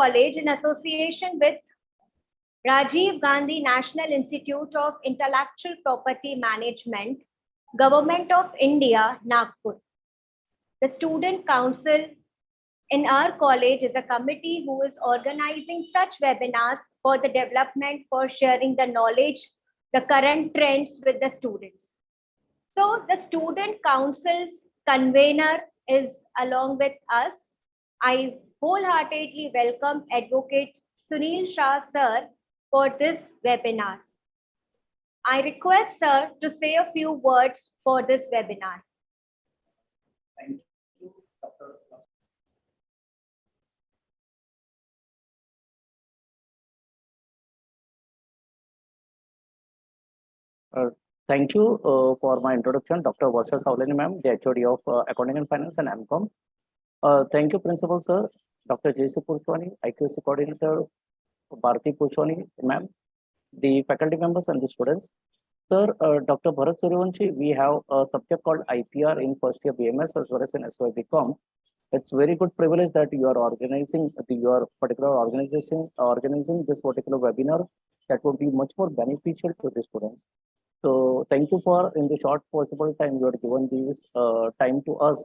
College in association with Rajiv Gandhi National Institute of Intellectual Property Management, Government of India, Nagpur. The Student Council in our college is a committee who is organizing such webinars for the development, for sharing the knowledge, the current trends with the students. So the Student Council's convener is along with us. I wholeheartedly welcome Advocate Sunil Shah sir for this webinar. I request sir to say a few words for this webinar. Thank you, Dr. Thank you for my introduction, Dr. Varsha Saulani ma'am, the HOD of Accounting and Finance and AMCOM. Thank you, Principal Sir, Dr. J.C. Purswani, IQC Coordinator, Bharati Purswani ma'am, the faculty members and the students. Sir, Dr. Bharat Suryawanshi, we have a subject called IPR in first year BMS as well as in SYBCom. It's very good privilege that you are organizing your particular organizing this particular webinar that would be much more beneficial to the students. So thank you for in the short possible time you have given this time to us,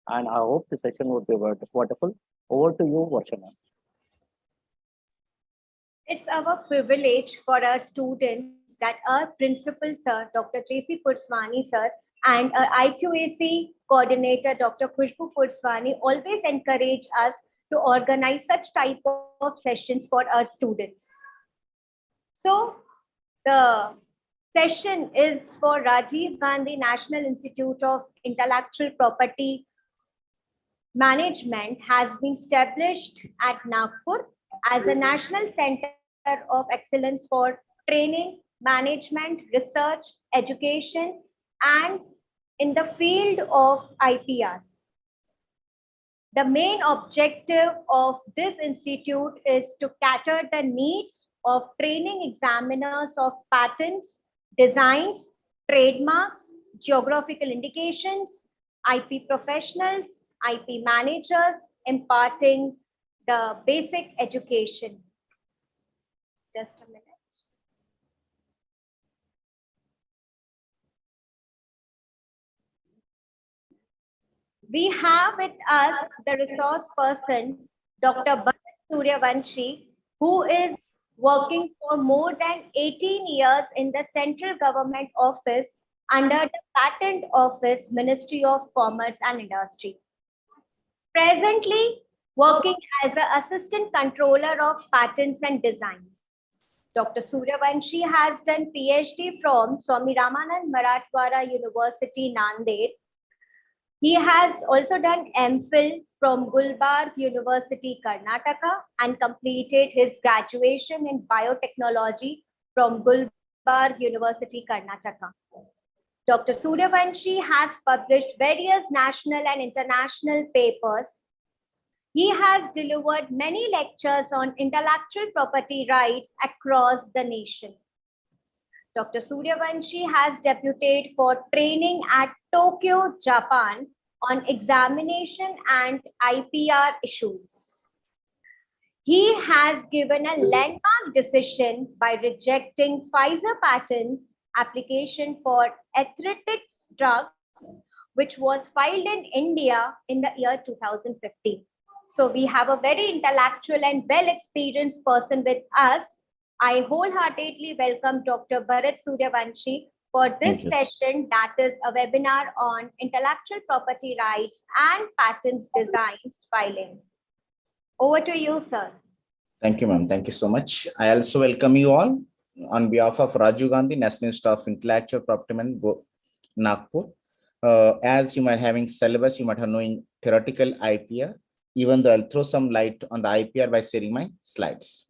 and I hope the session would be wonderful. Over to you, Varsha. It's our privilege for our students that our principal sir, Dr. J.C. Purswani sir, and our IQAC coordinator, Dr. Khushbu Purswani, always encourage us to organize such type of sessions for our students. So the session is for Rajiv Gandhi National Institute of Intellectual Property Management has been established at Nagpur as a national center of excellence for training, management, research, education, and in the field of IPR. The main objective of this institute is to cater the needs of training examiners of patents, designs, trademarks, geographical indications, IP professionals, IP managers, imparting the basic education. Just a minute. We have with us the resource person, Dr. Bharat Suryawanshi, who is working for more than 18 years in the central government office under the Patent Office, Ministry of Commerce and Industry. Presently, working as an assistant controller of patents and designs. Dr. Suryawanshi has done PhD from Swami Ramanand Marathwada University, Nanded. He has also done MPhil from Gulbarga University, Karnataka, and completed his graduation in biotechnology from Gulbarga University, Karnataka. Dr. Suryawanshi has published various national and international papers. He has delivered many lectures on intellectual property rights across the nation. Dr. Suryawanshi has deputed for training at Tokyo, Japan on examination and IPR issues. He has given a landmark decision by rejecting Pfizer patents application for arthritis drugs, which was filed in India in the year 2015. So we have a very intellectual and well-experienced person with us. I wholeheartedly welcome Dr. Bharat Suryawanshi for this session, that is a webinar on intellectual property rights and patents designs filing. Over to you, sir. Thank you, ma'am. Thank you so much. I also welcome you all on behalf of Rajiv Gandhi, National Institute of Intellectual Property Management, Nagpur. As you might having syllabus, you might have knowing theoretical IPR. Even though I'll throw some light on the IPR by sharing my slides.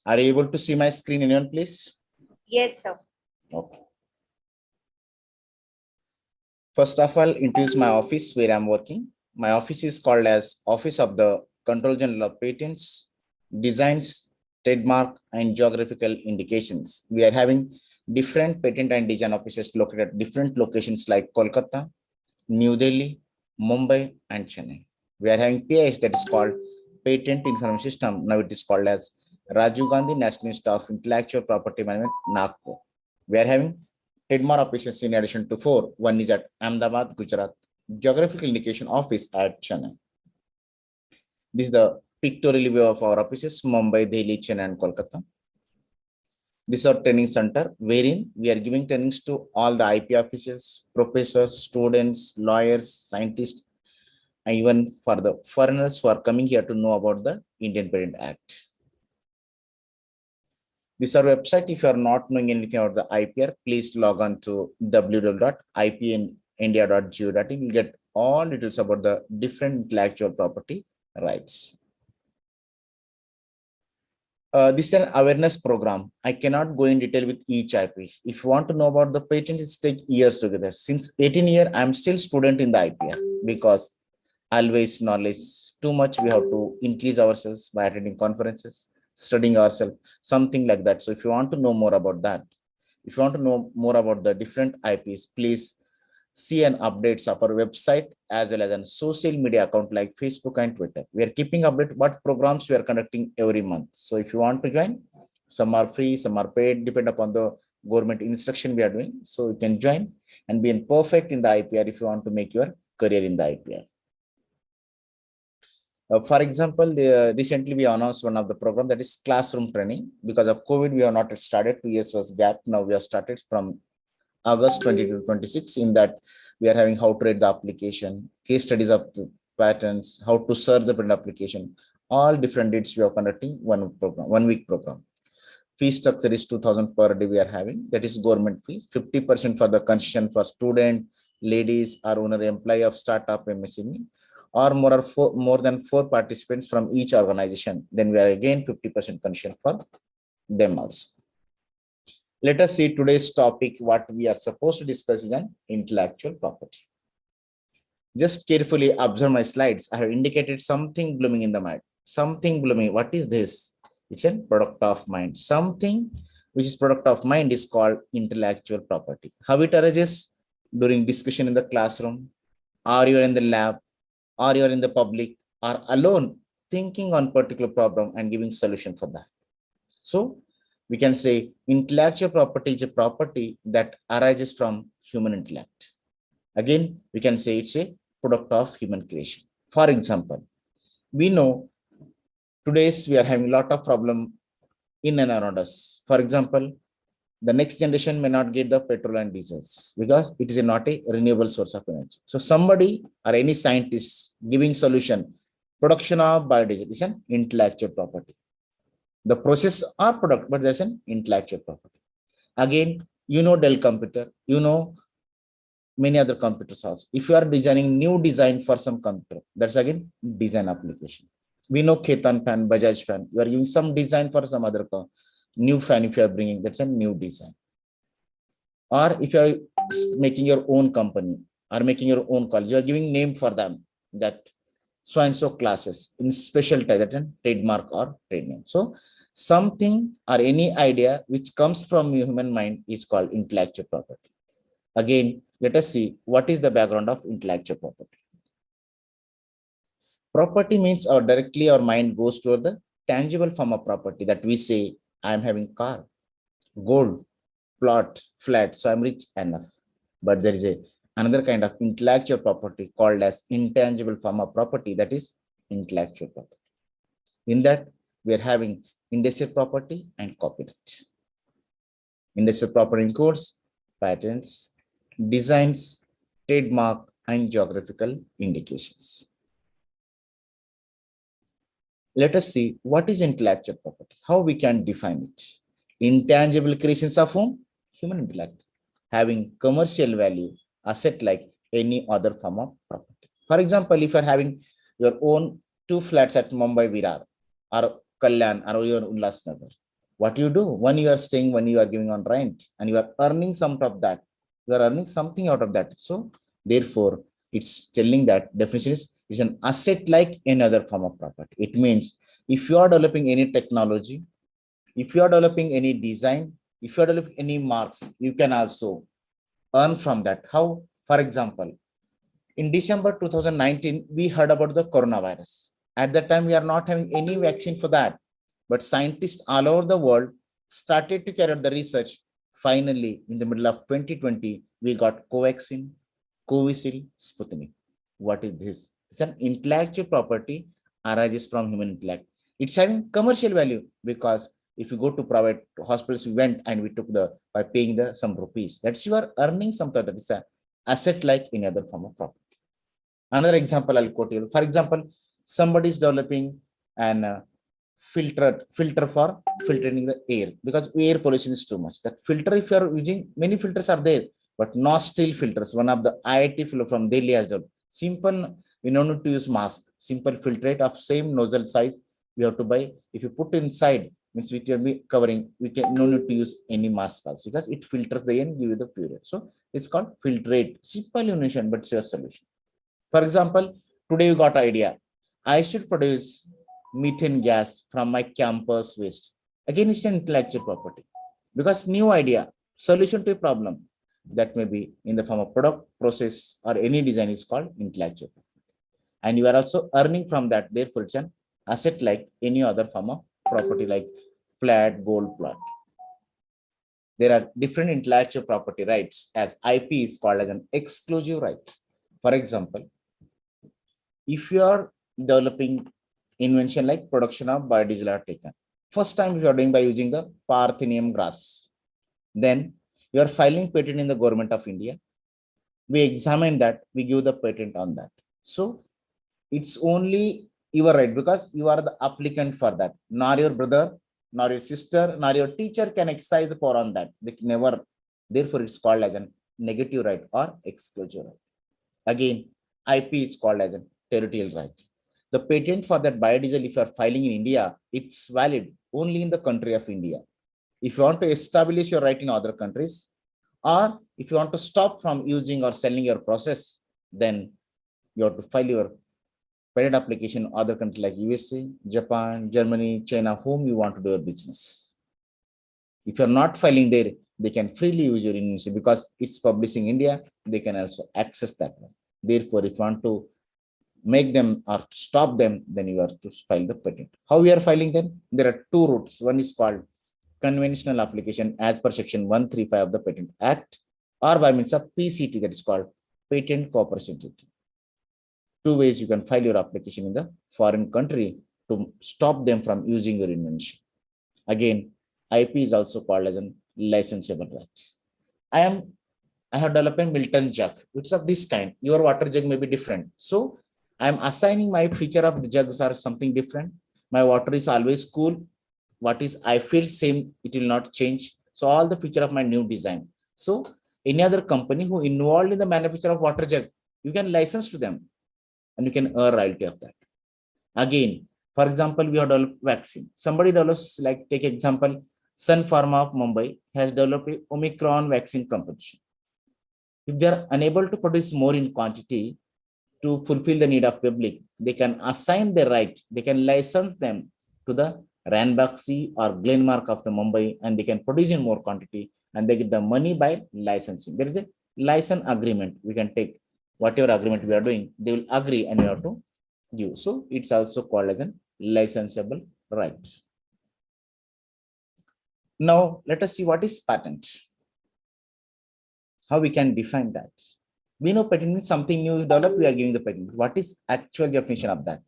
Are you able to see my screen, anyone, please? Yes, sir. Okay. First of all, introduce my office where I'm working. My office is called as Office of the Control General of Patents, Designs, Trademark, and Geographical Indications. We are having different patent and design offices located at different locations like Kolkata, New Delhi, Mumbai, and Chennai. We are having PIS, that is called Patent Information System. Now it is called as Rajiv Gandhi National Institute of Intellectual Property Management, Nagpur. We are having trademark offices in addition to 4. One is at Ahmedabad, Gujarat, Geographical Indication Office at Chennai. This is the pictorial view of our offices, Mumbai, Delhi, Chennai, and Kolkata. This is our training center, wherein we are giving trainings to all the IP officials, professors, students, lawyers, scientists, and even for the foreigners who are coming here to know about the Indian Patent Act. This is our website. If you are not knowing anything about the IPR, please log on to www.ipnindia.go.in. You get all details about the different intellectual property rights. This is an awareness program. I cannot go in detail with each IP. If you want to know about the patent, it takes years together. Since 18 years, I'm still student in the IPR because always knowledge too much. We have to increase ourselves by attending conferences, studying ourselves, something like that. So if you want to know more about that, if you want to know more about the different IPs, please see and updates of our website as well as on social media account like Facebook and Twitter. We are keeping update what programs we are conducting every month. So if you want to join, some are free, some are paid, depend upon the government instruction we are doing. So you can join and be perfect in the IPR if you want to make your career in the IPR. For example, recently we announced one of the program that is classroom training. Because of COVID, we have not started. 2 years was gap. Now we have started from August 22 to 26. In that, we are having how to read the application, case studies of patents, how to serve the print application. All different dates we are conducting one program, 1 week program. Fee structure is 2,000 per day we are having. That is government fees. 50% for the concession for student, ladies, or owner employee of startup MSME, or more than 4 participants from each organization. Then we are again 50% concession for them also. Let us see today's topic. What we are supposed to discuss is an intellectual property. Just carefully observe my slides. I have indicated something blooming in the mind. Something blooming. What is this? It's a product of mind. Something which is product of mind is called intellectual property. How it arises? During discussion in the classroom, or you're in the lab, or you're in the public, or alone thinking on particular problem and giving solution for that. So we can say intellectual property is a property that arises from human intellect. Again, we can say it's a product of human creation. For example, we know today's we are having a lot of problem in and around us. For example, the next generation may not get the petrol and diesels because it is not a renewable source of energy. So somebody or any scientist giving solution, production of biodiesel is an intellectual property. The process or product, but there's an intellectual property. Again, you know Dell computer, you know many other computers also. If you are designing new design for some computer, that's again design application. We know Ketan fan, Bajaj fan. You are giving some design for some other new fan. If you are bringing, that's a new design. Or if you are making your own company or making your own college, you are giving name for them, that so and so classes in special type, that's a trademark or trade name. So something or any idea which comes from your human mind is called intellectual property. Again, let us see what is the background of intellectual property. Property means directly our mind goes toward the tangible form of property that we say, I am having car, gold, plot, flat, so I'm rich enough. But there is another kind of intellectual property called as intangible form of property, that is intellectual property. In that, we are having industrial property and copyright. Industrial property includes patents, designs, trademark, and geographical indications. Let us see what is intellectual property, how we can define it. Intangible creations of whom? Human intellect, having commercial value, asset like any other form of property. For example, if you are having your own 2 flats at Mumbai Virar or Kalyan or your Ulhasnagar, what you do? One you are staying, one you are giving on rent, and you are earning some of that. You are earning something out of that. So therefore, it's telling that definition is an asset like any other form of property. It means if you are developing any technology, if you are developing any design, if you develop any marks, you can also earn from that. How? For example, in December 2019, we heard about the coronavirus. At that time, we are not having any vaccine for that. But scientists all over the world started to carry out the research. Finally, in the middle of 2020, we got Covaxin, Covishield, Sputnik. What is this? It's an intellectual property arises from human intellect. It's having commercial value because if you go to private hospitals, we went and we took by paying some rupees. That's you are earning something. That is an asset like any other form of property. Another example I'll quote you. For example, somebody is developing an filter for filtering the air because air pollution is too much. That filter, if you are using, many filters are there, but nostril filters. One of the IIT fellow from Delhi has done. Simple, we don't need to use mask. Simple filtrate of same nozzle size we have to buy. If you put inside, means we can be covering. We can no need to use any mask also because it filters the air and give you the pure. So it's called filtrate. Simple innovation, but it's a solution. For example, today you got idea. I should produce methane gas from my campus waste. Again, it's an intellectual property because new idea, solution to a problem that may be in the form of product, process, or any design is called intellectual property. And you are also earning from that. Therefore, it's an asset like any other form of property like flat, gold, plot. There are different intellectual property rights as IP is called as an exclusive right. For example, if you are developing invention like production of biodiesel are taken, first time you are doing by using the Parthenium grass, then you are filing patent in the government of India. We examine that, we give the patent on that. So it's only your right because you are the applicant for that. Nor your brother, nor your sister, nor your teacher can exercise the power on that. They can never. Therefore, it's called as a negative right or exclusive right. Again, IP is called as a territorial right. The patent for that biodiesel, if you are filing in India, it's valid only in the country of India. If you want to establish your right in other countries, or if you want to stop from using or selling your process, then you have to file your patent application in other countries like USA, Japan, Germany, China, whom you want to do your business. If you're not filing there, they can freely use your invention because it's publishing India, they can also access that one. Therefore, if you want to make them or stop them, then you have to file the patent. How we are filing them? There are two routes. One is called conventional application as per section 135 of the Patent Act, or by means of PCT, that is called Patent Cooperation Treaty. Two ways you can file your application in the foreign country to stop them from using your invention. Again, IP is also called as a licensable right. I have developed a Milton jug. It's of this kind. Your water jug may be different. So I am assigning my feature of the jugs are something different. My water is always cool. What is I feel same, it will not change. So all the feature of my new design. So any other company who involved in the manufacture of water jug, you can license to them and you can earn royalty of that. Again, for example, we have developed vaccine. Somebody develops, like take example, Sun Pharma of Mumbai has developed a Omicron vaccine composition. If they are unable to produce more in quantity to fulfill the need of public, they can assign their right, they can license them to the Ranbaxy or Glenmark of the Mumbai, and they can produce in more quantity and they get the money by licensing. There is a license agreement. We can take whatever agreement we are doing, they will agree and we have to give. So it's also called as a licensable right. Now let us see what is patent. How we can define that. We know patent means something new developed, we are giving the patent. What is actual definition of that?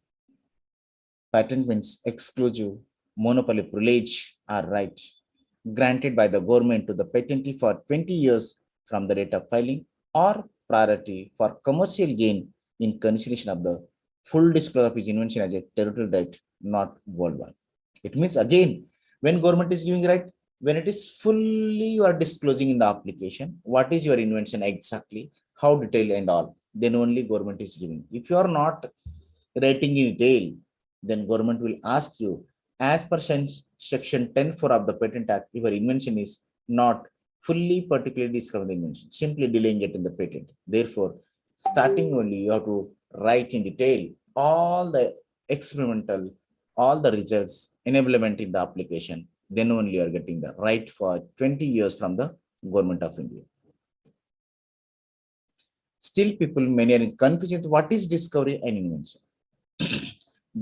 Patent means exclusive, monopoly privilege or right granted by the government to the patentee for 20 years from the date of filing, or priority for commercial gain in consideration of the full disclosure of his invention as a territorial right, not worldwide. It means again, when government is giving right, when it is fully you are disclosing in the application, what is your invention exactly, how detailed and all, then only government is giving. If you are not writing in detail, then government will ask you, as per section 10(4) of the Patent Act, if your invention is not fully particularly described the invention, simply delaying it in the patent. Therefore, starting only you have to write in detail all the experimental, all the results, enablement in the application, then only you are getting the right for 20 years from the government of India. Still, people many are confused with what is discovery and invention.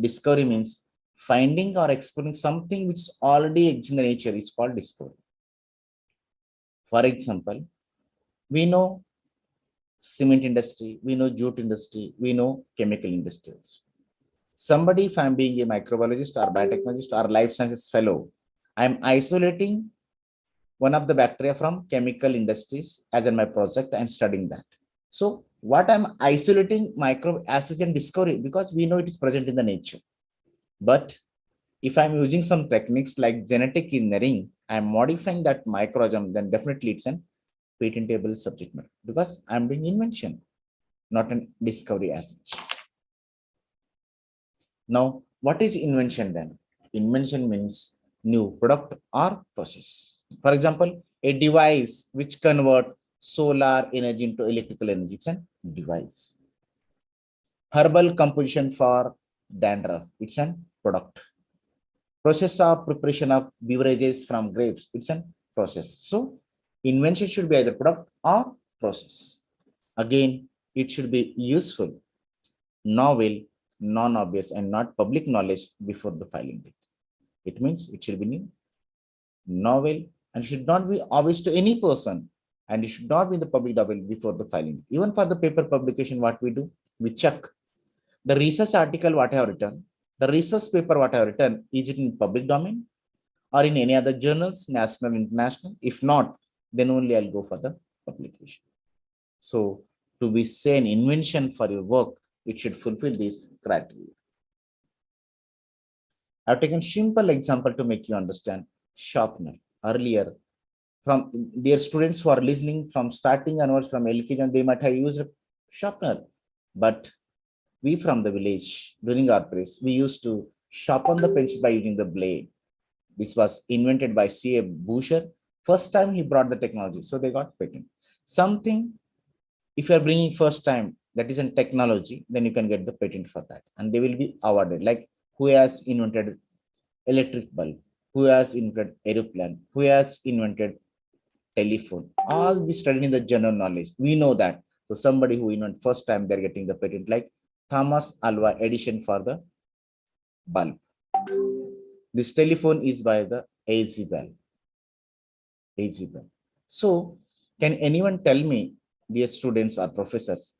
Discovery means finding or exploring something which already exists in the nature is called discovery. For example, we know cement industry, we know jute industry, we know chemical industries. Somebody, if I'm being a microbiologist or biotechnologist or life sciences fellow, I'm isolating one of the bacteria from chemical industries as in my project, I'm studying that. So what I'm isolating microbe as in discovery because we know it is present in the nature. But if I'm using some techniques like genetic engineering, I'm modifying that microorganism, then definitely it's an patentable subject matter because I'm doing invention, not an discovery as such. Now, what is invention then? Invention means new product or process. For example, a device which convert solar energy into electrical energy, it's a device. Herbal composition for dandruff, it's a product. Process of preparation of beverages from grapes, it's a process. So, invention should be either product or process. Again, it should be useful, novel, non-obvious, and not public knowledge before the filing date. It means it should be new, novel, and should not be obvious to any person, and it should not be in the public domain before the filing. Even for the paper publication, what we do, we check the research article what I have written, the research paper what I have written, is it in public domain or in any other journals, national, international? If not, then only I'll go for the publication. So to be say an invention for your work, it should fulfill these criteria. I've taken simple example to make you understand. Sharpener. Earlier, from their students who are listening from starting onwards from LKG, they might have used a sharpener. But we from the village, during our place, we used to sharpen the pencil by using the blade. This was invented by C.A. Boucher. First time he brought the technology, so they got patent. Something, if you are bringing first time, that is in technology, then you can get the patent for that. And they will be awarded, like who has invented electric bulb, who has invented aeroplane, who has invented telephone. All we studied in the general knowledge. We know that. So somebody who invented first time, they're getting the patent, like Thomas Alva Edison for the bulb. This telephone is by the AZ Bell. So can anyone tell me, dear students or professors,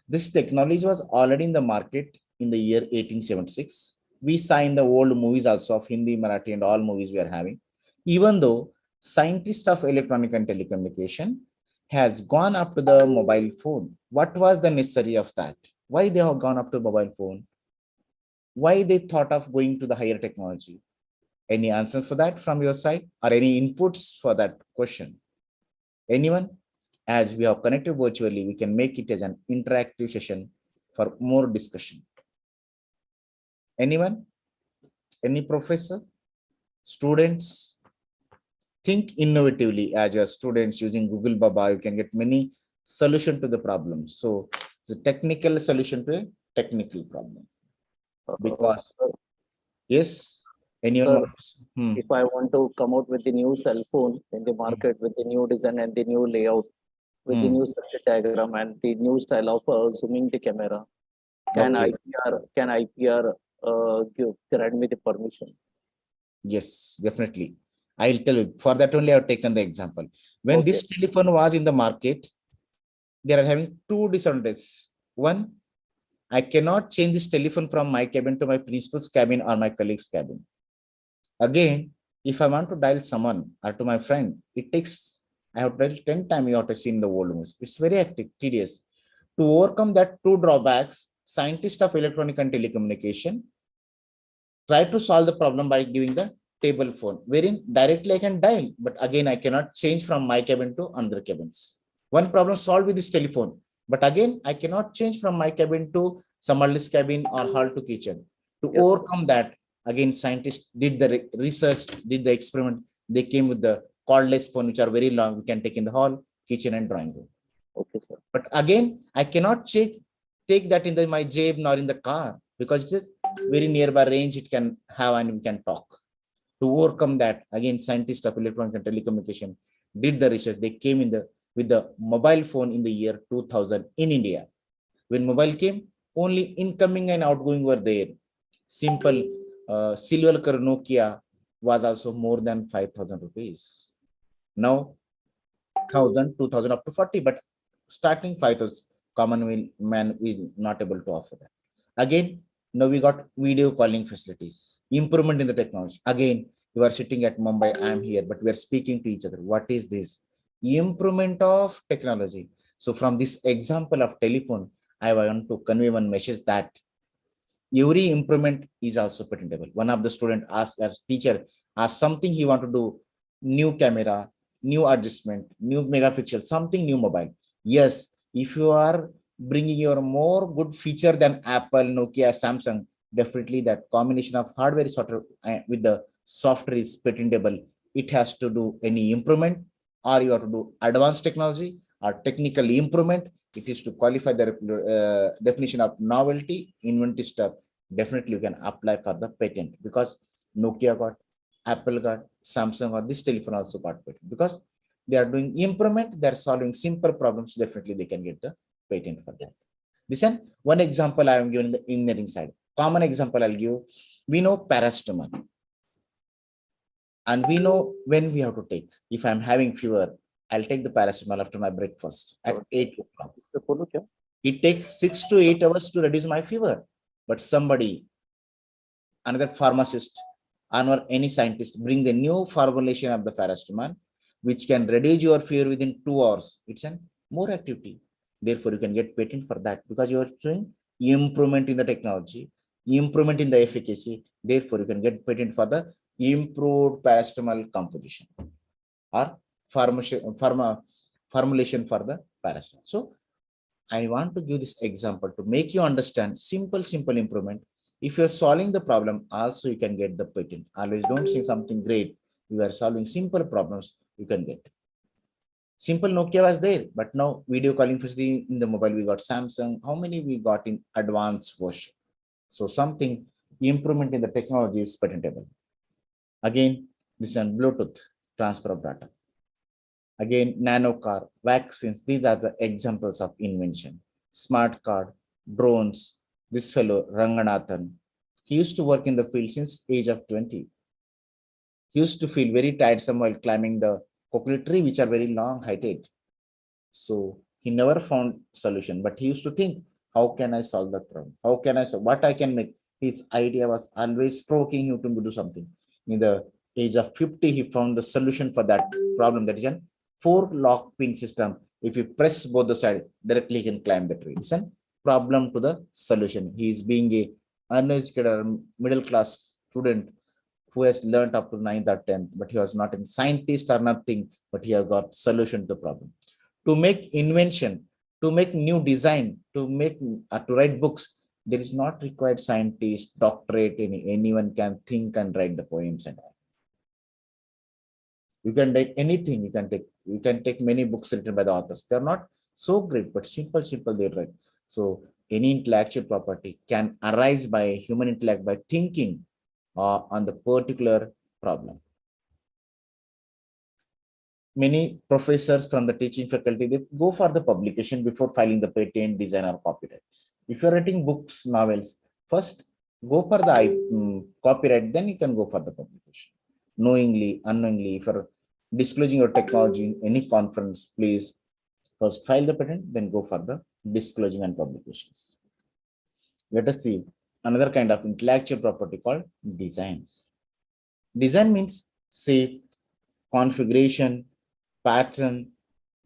this technology was already in the market in the year 1876. We saw in the old movies also of Hindi, Marathi, and all movies we are having. Even though scientists of electronic and telecommunication has gone up to the mobile phone, what was the necessary of that? Why they have gone up to mobile phone? Why they thought of going to the higher technology? Any answer for that from your side or any inputs for that question? Anyone? As we have connected virtually, we can make it as an interactive session for more discussion. Anyone? Any professor? Students? Think innovatively as your students using Google Baba, you can get many solutions to the problem. So the technical solution to a technical problem. Because, yes, anyone? If I want to come out with the new cell phone in the market with the new design and the new layout, with the new circuit diagram and the new style of zooming the camera, can IPR grant me the permission? Yes, definitely. I'll tell you. For that only, I've taken the example. When this telephone was in the market, they are having two disadvantages. One, I cannot change this telephone from my cabin to my principal's cabin or my colleague's cabin. Again, if I want to dial someone or to my friend, it takes, I have dialed 10 times, you have to see in the old movies. It's very hectic, tedious. To overcome that two drawbacks, scientists of electronic and telecommunication try to solve the problem by giving the table phone, wherein directly I can dial, but again, I cannot change from my cabin to another cabins. One problem solved with this telephone, but again, I cannot change from my cabin to somebody's cabin or hall to kitchen. To overcome that, again, scientists did the research, did the experiment. They came with the cordless phone, which are very long. We can take in the hall, kitchen, and drawing room. Okay, sir. But again, I cannot take that in my jab nor in the car because it's very nearby range. It can have and we can talk. To overcome that, again, scientists of electronics and telecommunication did the research. They came with the mobile phone in the year 2000 in India. When mobile came, only incoming and outgoing were there. Simple silver color Nokia was also more than 5,000 rupees. Now 1,000, 2,000 up to 40, but starting 5,000, common man will not able to offer that. Again, now we got video calling facilities, improvement in the technology. Again, you are sitting at Mumbai, I am here, but we are speaking to each other. What is this? Improvement of technology. So from this example of telephone, I want to convey one message that every improvement is also patentable. One of the student asked as teacher, asked something he want to do, new camera, new adjustment, new megapixel, something new mobile. Yes, if you are bringing your more good feature than Apple, Nokia, Samsung, definitely that combination of hardware software with the software is patentable. It has to do any improvement, or you have to do advanced technology or technical improvement. It is to qualify the definition of novelty, inventive stuff. Definitely you can apply for the patent, because Nokia got, Apple got, Samsung got, this telephone also got patent, because they are doing improvement, they are solving simple problems. Definitely they can get the patent for that. This one example I am giving the engineering side. Common example I'll give. We know paracetamol, and we know when we have to take. If I'm having fever, I'll take the paracetamol after my breakfast at 8 o'clock. It takes 6 to 8 hours to reduce my fever. But somebody, another pharmacist, or any scientist bring the new formulation of the paracetamol, which can reduce your fever within 2 hours. It's an more activity. Therefore, you can get patent for that, because you are showing improvement in the technology, improvement in the efficacy. Therefore, you can get patent for the improved paracetamol composition or formulation for the paracetamol. So I want to give this example to make you understand simple improvement. If you're solving the problem, also you can get the patent. Always don't say something great. You are solving simple problems, you can get. Simple Nokia was there, but now video calling facility in the mobile, we got Samsung. How many we got in advanced version? So something improvement in the technology is patentable. Again, this is Bluetooth transfer of data. Again, nano car, vaccines, these are the examples of invention. Smart card, drones. This fellow, Ranganathan, he used to work in the field since age of 20. He used to feel very tiresome while climbing the coconut tree, which are very long heighted. So he never found solution, but he used to think, how can I solve the problem? How can I solve what I can make? His idea was always provoking him to do something. In the age of 50, he found the solution for that problem. That is a 4 lock pin system. If you press both the side, directly he can climb the tree. It's a problem to the solution. He is being a uneducated middle class student who has learned up to 9th or 10th, but he was not a scientist or nothing, but he has got solution to the problem. To make invention, to make new design, to write books, there is not required scientist, doctorate, anyone can think and write the poems and all. You can write anything, you can take many books written by the authors. They're not so great, but simple they write. So any intellectual property can arise by human intellect by thinking on the particular problem. Many professors from the teaching faculty, they go for the publication before filing the patent, design, or copyright. If you're writing books, novels, first go for the copyright, then you can go for the publication. Knowingly, unknowingly, if you're disclosing your technology in any conference, please first file the patent, then go for the disclosing and publications. Let us see another kind of intellectual property called designs. Design means shape, configuration, pattern,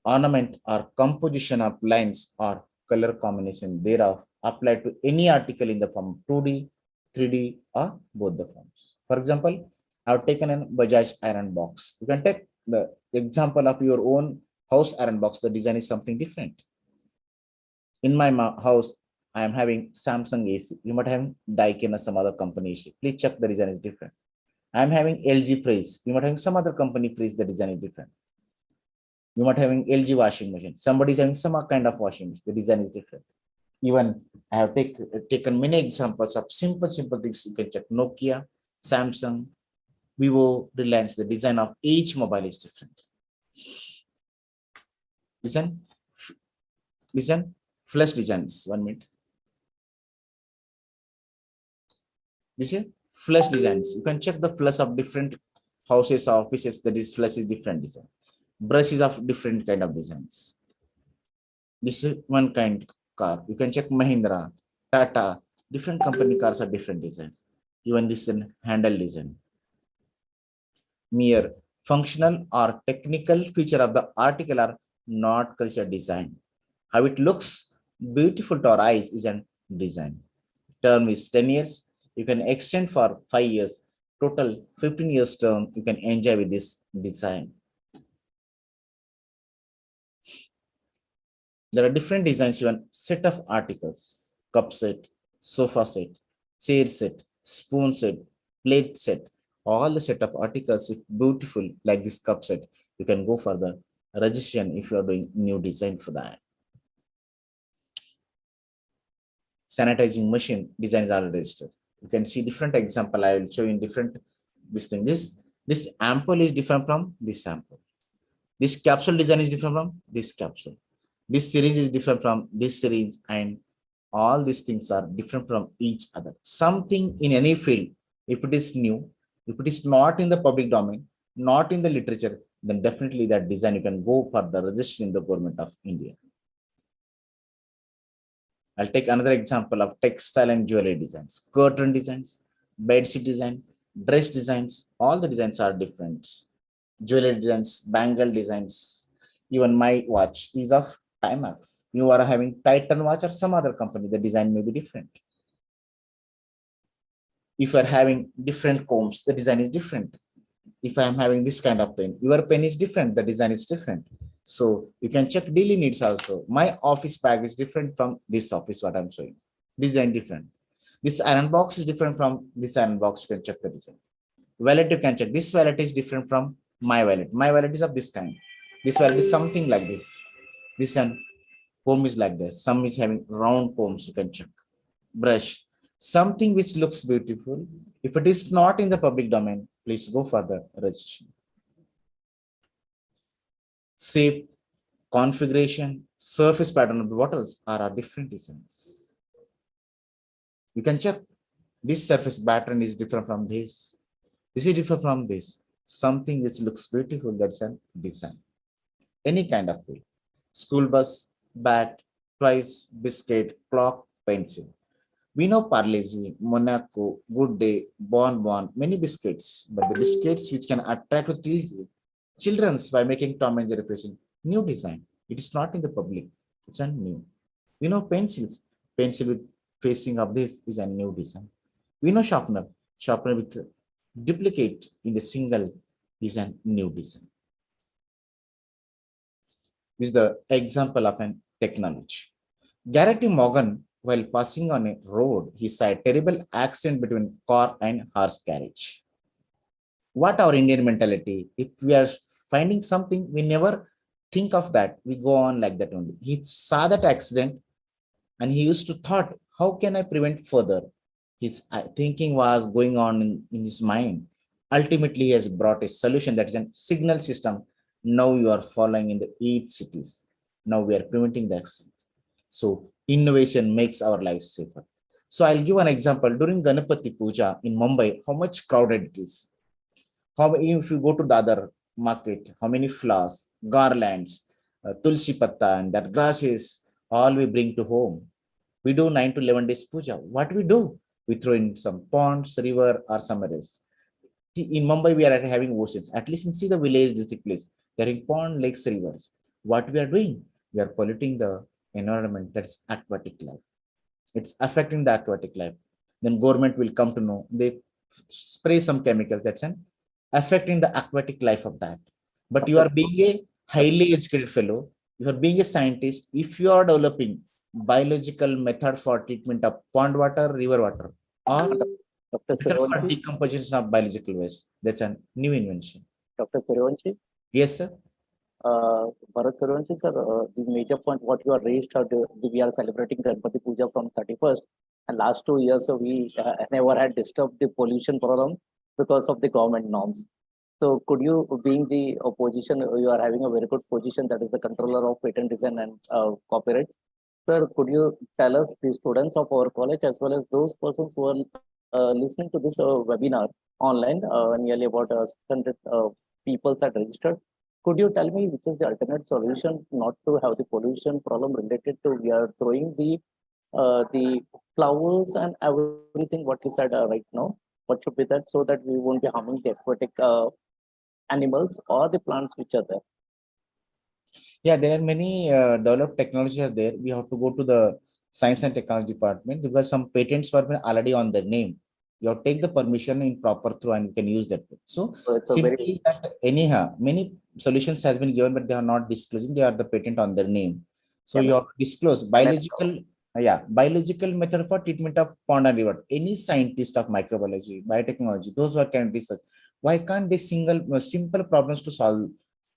ornament, or composition of lines or color combination thereof applied to any article in the form 2D, 3D, or both the forms. For example, I have taken a Bajaj iron box. You can take the example of your own house iron box. The design is something different. In my house, I am having Samsung AC. You might have Daikin or some other company AC. Please check the design is different. I am having LG fridge. You might have some other company fridge. The design is different. You might having LG washing machine. Somebody is having some kind of washing machine. The design is different. Even I have taken many examples of simple things. You can check Nokia, Samsung, Vivo, Reliance, the design of each mobile is different. Listen, flash designs. 1 minute. This is flash designs. You can check the flash of different houses or offices. That is flash is different design. Brushes of different kind of designs. This is one kind car. You can check Mahindra, Tata. Different company cars are different designs. Even this is handle design. Mere functional or technical feature of the article are not considered design. How it looks beautiful to our eyes is a design. Term is 10 years. You can extend for 5 years. Total 15 years term you can enjoy with this design. There are different designs, even set of articles, cup set, sofa set, chair set, spoon set, plate set, all the set of articles, if beautiful like this cup set, you can go for the registration if you are doing new design for that. Sanitizing machine designs are registered. You can see different example. I will show you in different this thing. This ampoule is different from this ampoule. This capsule design is different from this capsule. This syringe is different from this syringe, and all these things are different from each other. Something in any field, if it is new, if it is not in the public domain, not in the literature, then definitely that design you can go for the registration in the government of India. I'll take another example of textile and jewelry designs, curtain designs, bedsheet design, dress designs. All the designs are different. Jewelry designs, bangle designs. Even my watch is of Timex. You are having Titan watch or some other company, the design may be different. If you are having different combs, the design is different. If I am having this kind of pen, your pen is different, the design is different. So you can check daily needs also. My office bag is different from this office, what I'm showing. Design different. This iron box is different from this iron box, you can check the design. Wallet, you can check. This wallet is different from my wallet. My wallet is of this kind. This wallet is something like this. This one comb is like this. Some is having round combs, you can check. Brush. Something which looks beautiful. If it is not in the public domain, please go for the registration. Shape, configuration, surface pattern of the bottles are different designs. You can check. This surface pattern is different from this. This is different from this. Something which looks beautiful, that's a design. Any kind of way. School bus, bat, toys, biscuit, clock, pencil. We know Parle-G, Monaco, Good Day, Bon Bon, many biscuits, but the biscuits which can attract with children by making Tom and Jerry facing new design. It is not in the public, it's a new. We know pencils, pencil with facing of this is a new design. We know sharpener, sharpener with duplicate in the single is a new design. This is the example of an technology. Garrett Morgan, while passing on a road, he saw a terrible accident between car and horse carriage. What our Indian mentality? If we are finding something, we never think of that. We go on like that only. He saw that accident and he used to thought, how can I prevent further? His thinking was going on in his mind. Ultimately, he has brought a solution that is a signal system. Now you are following in the 8 cities. Now we are preventing the accident. So innovation makes our lives safer. So I'll give an example. During Ganapati Puja in Mumbai, how much crowded it is. How if you go to the other market, how many flowers, garlands, tulsi patta, and that grasses, all we bring to home. We do 9 to 11 days puja. What we do? We throw in some ponds, river, or somewhere else. In Mumbai, we are having oceans. At least in see the village, this place. They are in pond, lakes, rivers. What we are doing? We are polluting the environment. That's aquatic life. It's affecting the aquatic life. Then government will come to know. They spray some chemicals. That's an affecting the aquatic life of that. But you are being a highly educated fellow. You are being a scientist. If you are developing biological method for treatment of pond water, river water, or method for decomposition of biological waste, that's a new invention. Dr. Suryawanshi? Yes, sir. Bharat Suryawanshi, sir, the major point what you are raised, we are celebrating Ganpati Puja from 31st, and last 2 years we never had disturbed the pollution problem because of the government norms. So could you, being the opposition, you are having a very good position, that is the controller of patent design and copyrights. Sir, could you tell us, the students of our college as well as those persons who are listening to this webinar online, nearly about 600 people are registered. Could you tell me which is the alternate solution not to have the pollution problem related to we are throwing the flowers and everything what you said right now? What should be that so that we won't be harming the aquatic animals or the plants which are there? Yeah, there are many developed technologies there. We have to go to the science and technology department because some patents were already on the name. You have to take the permission in proper through and you can use that. So it's a simply that anyhow, many solutions has been given, but they are not disclosing. They are the patent on their name. So you have to disclose biological method for treatment of pond and river. Any scientist of microbiology, biotechnology, those who can research. Why can't they simple problems to solve?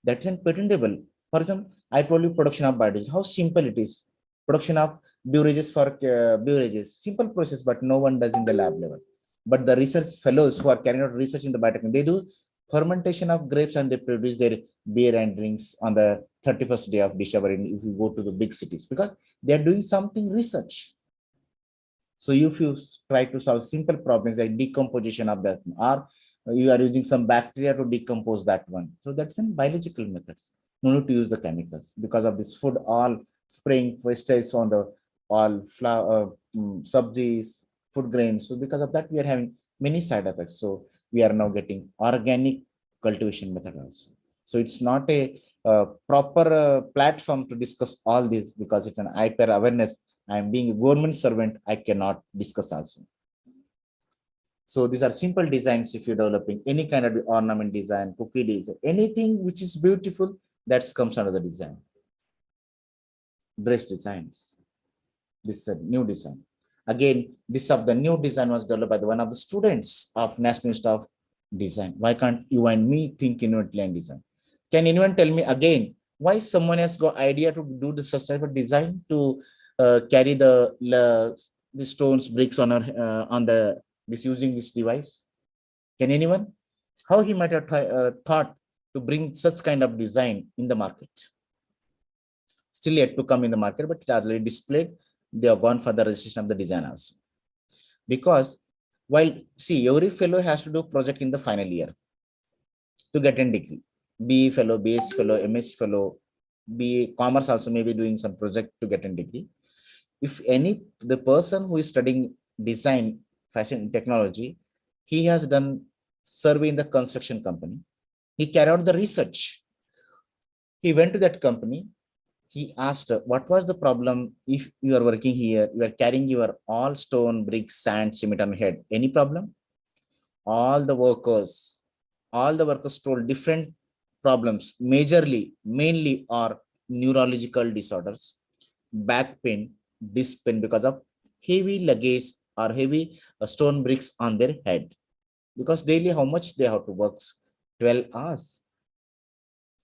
That's patentable. For example, I told you production of biodiesel, how simple it is. Production of beverages for beverages, simple process, but no one does in the lab level. But the research fellows who are carrying out research in the biotech, they do fermentation of grapes and they produce their beer and drinks on the 31st day of December if you go to the big cities because they are doing something research. So if you try to solve simple problems like decomposition of that, or you are using some bacteria to decompose that one. So that's in biological methods. No need to use the chemicals because of this food, all spraying pesticides on the all flower, subsies, food grains. So because of that, we are having many side effects. So we are now getting organic cultivation method also. So it's not a proper platform to discuss all this because it's an IPR awareness. I am being a government servant. I cannot discuss also. So these are simple designs. If you're developing any kind of ornament design, cookie design, anything which is beautiful, that comes under the design. Dress designs. This is a new design. Again, this of the new design was developed by one of the students of National Institute of Design. Why can't you and me think innovatively and design? Can anyone tell me again why someone has got idea to do the sustainable design to carry the stones bricks on this using this device? Can anyone? How he might have thought to bring such kind of design in the market? Still yet to come in the market, but it has already displayed. They have gone for the registration of the design also. Because while see, every fellow has to do project in the final year to get a degree. BE fellow, BS fellow, MS fellow, BA commerce also may be doing some project to get a degree. If the person who is studying design, fashion, technology, he has done survey in the construction company. He carried out the research. He went to that company. He asked, what was the problem if you are working here, you are carrying your all stone, bricks, sand, cement on head, any problem? All the workers told different problems, mainly are neurological disorders, back pain, disc pain because of heavy luggage or heavy stone bricks on their head. Because daily how much they have to work? 12 hours.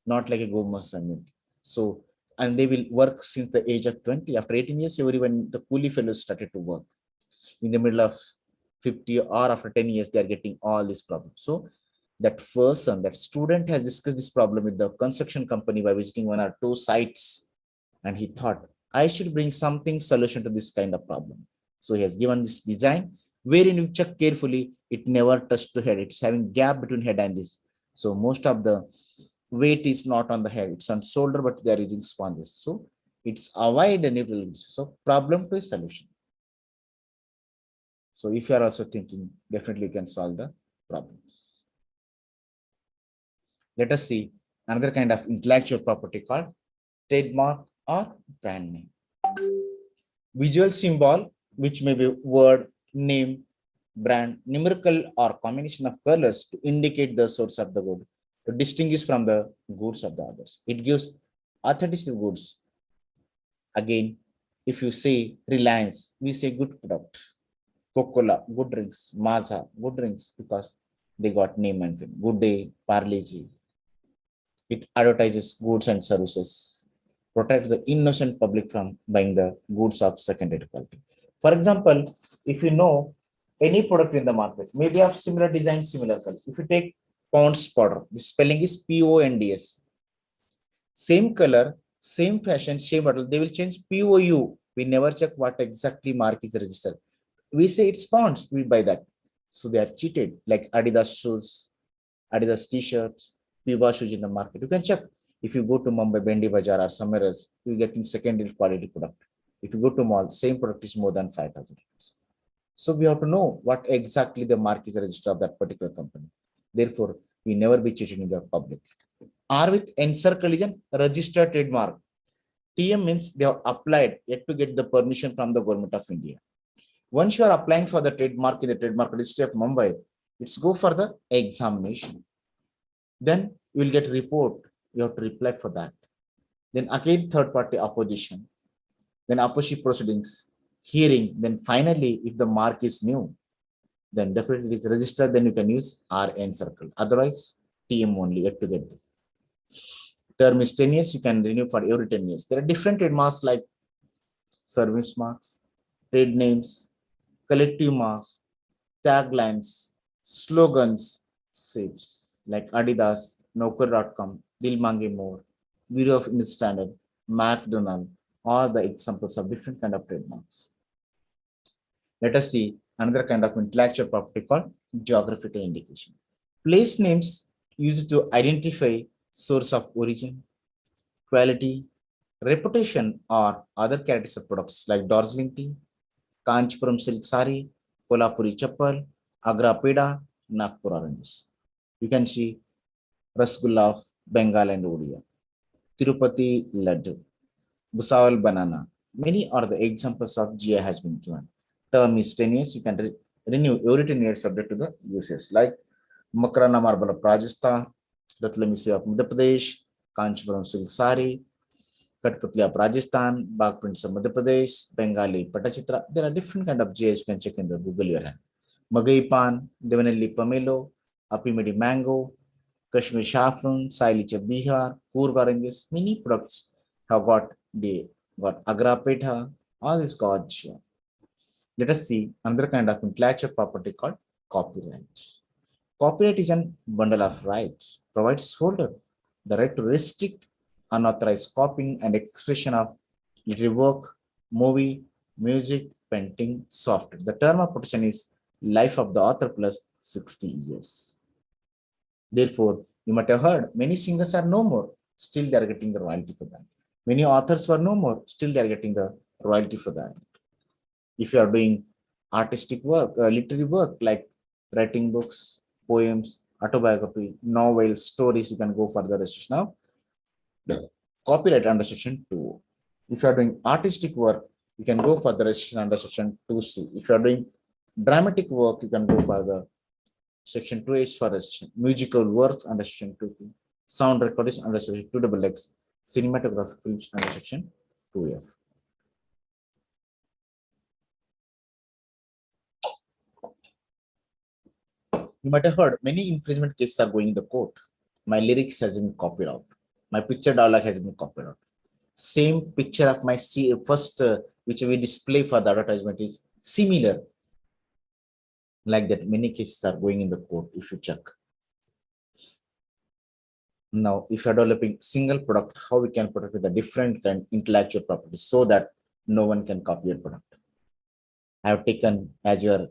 Not like a government assignment. So, and they will work since the age of 20. After 18 years, everyone, the coolie fellows started to work. In the middle of 50 or after 10 years, they are getting all these problems. So that person, that student has discussed this problem with the construction company by visiting one or two sites. And he thought, I should bring something solution to this kind of problem. So he has given this design, wherein you check carefully, it never touched the head. It's having gap between head and this. So most of the weight is not on the head, it's on shoulder, but they are using sponges. So it's avoid a neutral. So problem to a solution. So if you are also thinking, definitely you can solve the problems. Let us see another kind of intellectual property called trademark or brand name. Visual symbol, which may be word, name, brand, numerical or combination of colors to indicate the source of the good, to distinguish from the goods of the others. It gives authenticity of goods. Again, if you say Reliance, we say good product. Coca-Cola, good drinks. Mazda, good drinks because they got name and fame. Good Day, Parle-G. It advertises goods and services, protects the innocent public from buying the goods of secondary quality. For example, if you know any product in the market, maybe of similar design, similar color. If you take Pond's powder, the spelling is PONDS. Same color, same fashion, same model, they will change POU. We never check what exactly mark is registered. We say it's Pond's, we buy that. So they are cheated, like Adidas shoes, Adidas t-shirts, Piva shoes in the market. You can check. If you go to Mumbai, Bendi Bazaar or somewhere else, you get in secondary quality product. If you go to mall, same product is more than 5,000 rupees. So we have to know what exactly the mark is registered of that particular company. Therefore, we never be cheated in the public. R with encircle is an registered trademark. TM means they have applied yet to get the permission from the government of India. Once you are applying for the trademark in the trademark registry of Mumbai, it's go for the examination. Then you will get a report. You have to reply for that. Then again, third party opposition. Then opposition proceedings, hearing. Then finally, if the mark is new, then definitely it's registered. Then you can use RN circle. Otherwise, TM only. You have to get this. Term is 10 years. You can renew for every 10 years. There are different trademarks like service marks, trade names, collective marks, taglines, slogans, saves like Adidas, Nokar.com, Dil Mange More, Bureau of Indian Standard, McDonald, all the examples of different kind of trademarks. Let us see another kind of intellectual property called geographical indication. Place names used to identify source of origin, quality, reputation, or other characters of products like Darjeeling tea, Kanchipuram silk sari, Kolhapuri chappal, Agra peda, Nagpur oranges. You can see Rasgulla of Bengal and Odia, Tirupati laddu, Busawal banana. Many are the examples of GI has been given. Term is 10 years. You can renew every 10 years subject to the usage like Makrana marble of Rajasthan, Ratlamisi of Madhya Pradesh, Kanchipuram silk sari, Katputli of Rajasthan, Bagh prints of Madhya Pradesh, Bengali Patachitra. There are different kind of GIs you can check in the Google your hand. Magai pan, Devanelli pomelo, Apimedi mango, Kashmir saffron, Sailiche Bihar, Coorg oranges. Many products have got Agra petha, all these got GI. Let us see another kind of intellectual property called copyright. Copyright is a bundle of rights, provides holder the right to restrict unauthorized copying and expression of literary work, movie, music, painting, software. The term of protection is life of the author plus 60 years. Therefore, you might have heard many singers are no more, still they are getting the royalty for that. Many authors were no more, still they are getting the royalty for that. If you are doing artistic work, literary work like writing books, poems, autobiography, novels, stories, you can go for the restriction of copyright under section 2. If you are doing artistic work, you can go for the restriction under section 2C. If you are doing dramatic work, you can go for the section 2H for restriction. Musical works under section 2P. Sound recordings under section 2XX. Cinematographic films under section 2F. You might have heard many infringement cases are going in the court. My lyrics has been copied out. My picture dialogue has been copied out. Same picture of my first, which we display for the advertisement is similar. Like that, many cases are going in the court if you check. Now, if you're developing single product, how we can protect with the different kind intellectual property so that no one can copy your product. I have taken as your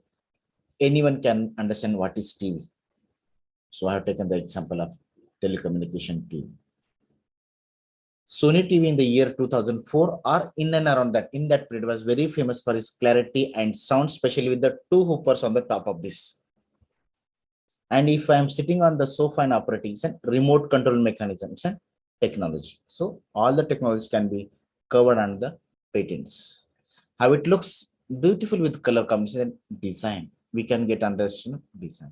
anyone can understand what is TV. So I have taken the example of telecommunication TV. Sony TV in the year 2004 or in and around that, in that period was very famous for its clarity and sound, especially with the two hoopers on the top of this. And if I am sitting on the sofa and operating, it's a remote control mechanism, it's a technology. So all the technologies can be covered under the patents. How it looks beautiful with color combination and design. We can get understanding design.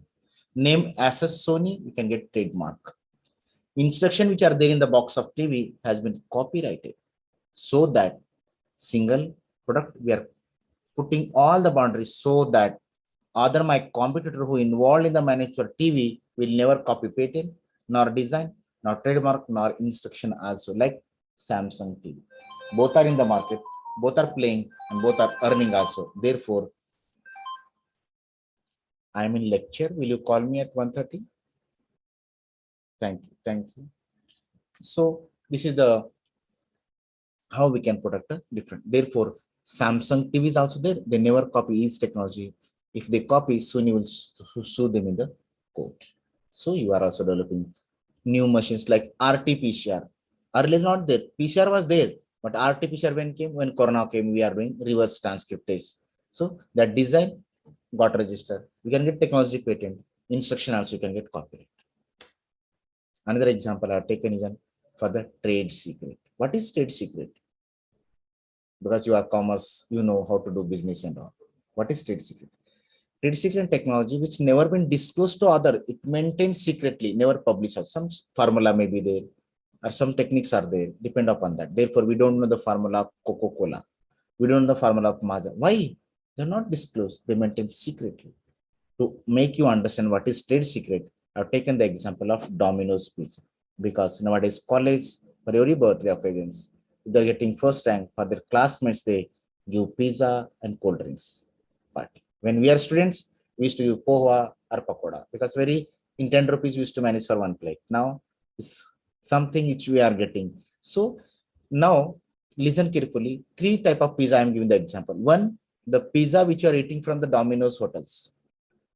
Name SS Sony, we can get trademark. Instruction which are there in the box of TV has been copyrighted so that single product we are putting all the boundaries so that other my competitor who involved in the manufacture TV will never copy patent, nor design, nor trademark, nor instruction also like Samsung TV. Both are in the market, both are playing and both are earning also. Therefore, I'm in lecture. Will you call me at 1:30? Thank you. Thank you. So this is the how we can protect a different. Therefore, Samsung TV is also there. They never copy each technology. If they copy, Sony will sue them in the court. So you are also developing new machines like RT-PCR. Earlier not there. PCR was there, but RT-PCR when Corona came, we are doing reverse transcriptase. So that design got registered. We can get technology patent. Instruction also you can get copyright. Another example I've taken is for the trade secret. What is trade secret? Because you are commerce, you know how to do business and all. What is trade secret? Trade secret technology which never been disclosed to other. It maintains secretly, never published. Some formula may be there or some techniques are there, depend upon that. Therefore, we don't know the formula of Coca-Cola. We don't know the formula of Maja. Why? They're not disclosed. They maintain secretly. To make you understand what is trade secret, I've taken the example of Domino's Pizza. Because nowadays, college, for every birthday occasions, they're getting first rank for their classmates, they give pizza and cold drinks. But when we are students, we used to give poha or pakoda because very in 10 rupees we used to manage for one plate. Now it's something which we are getting. So now listen carefully. Three type of pizza I'm giving the example. One, the pizza which you are eating from the Domino's hotels.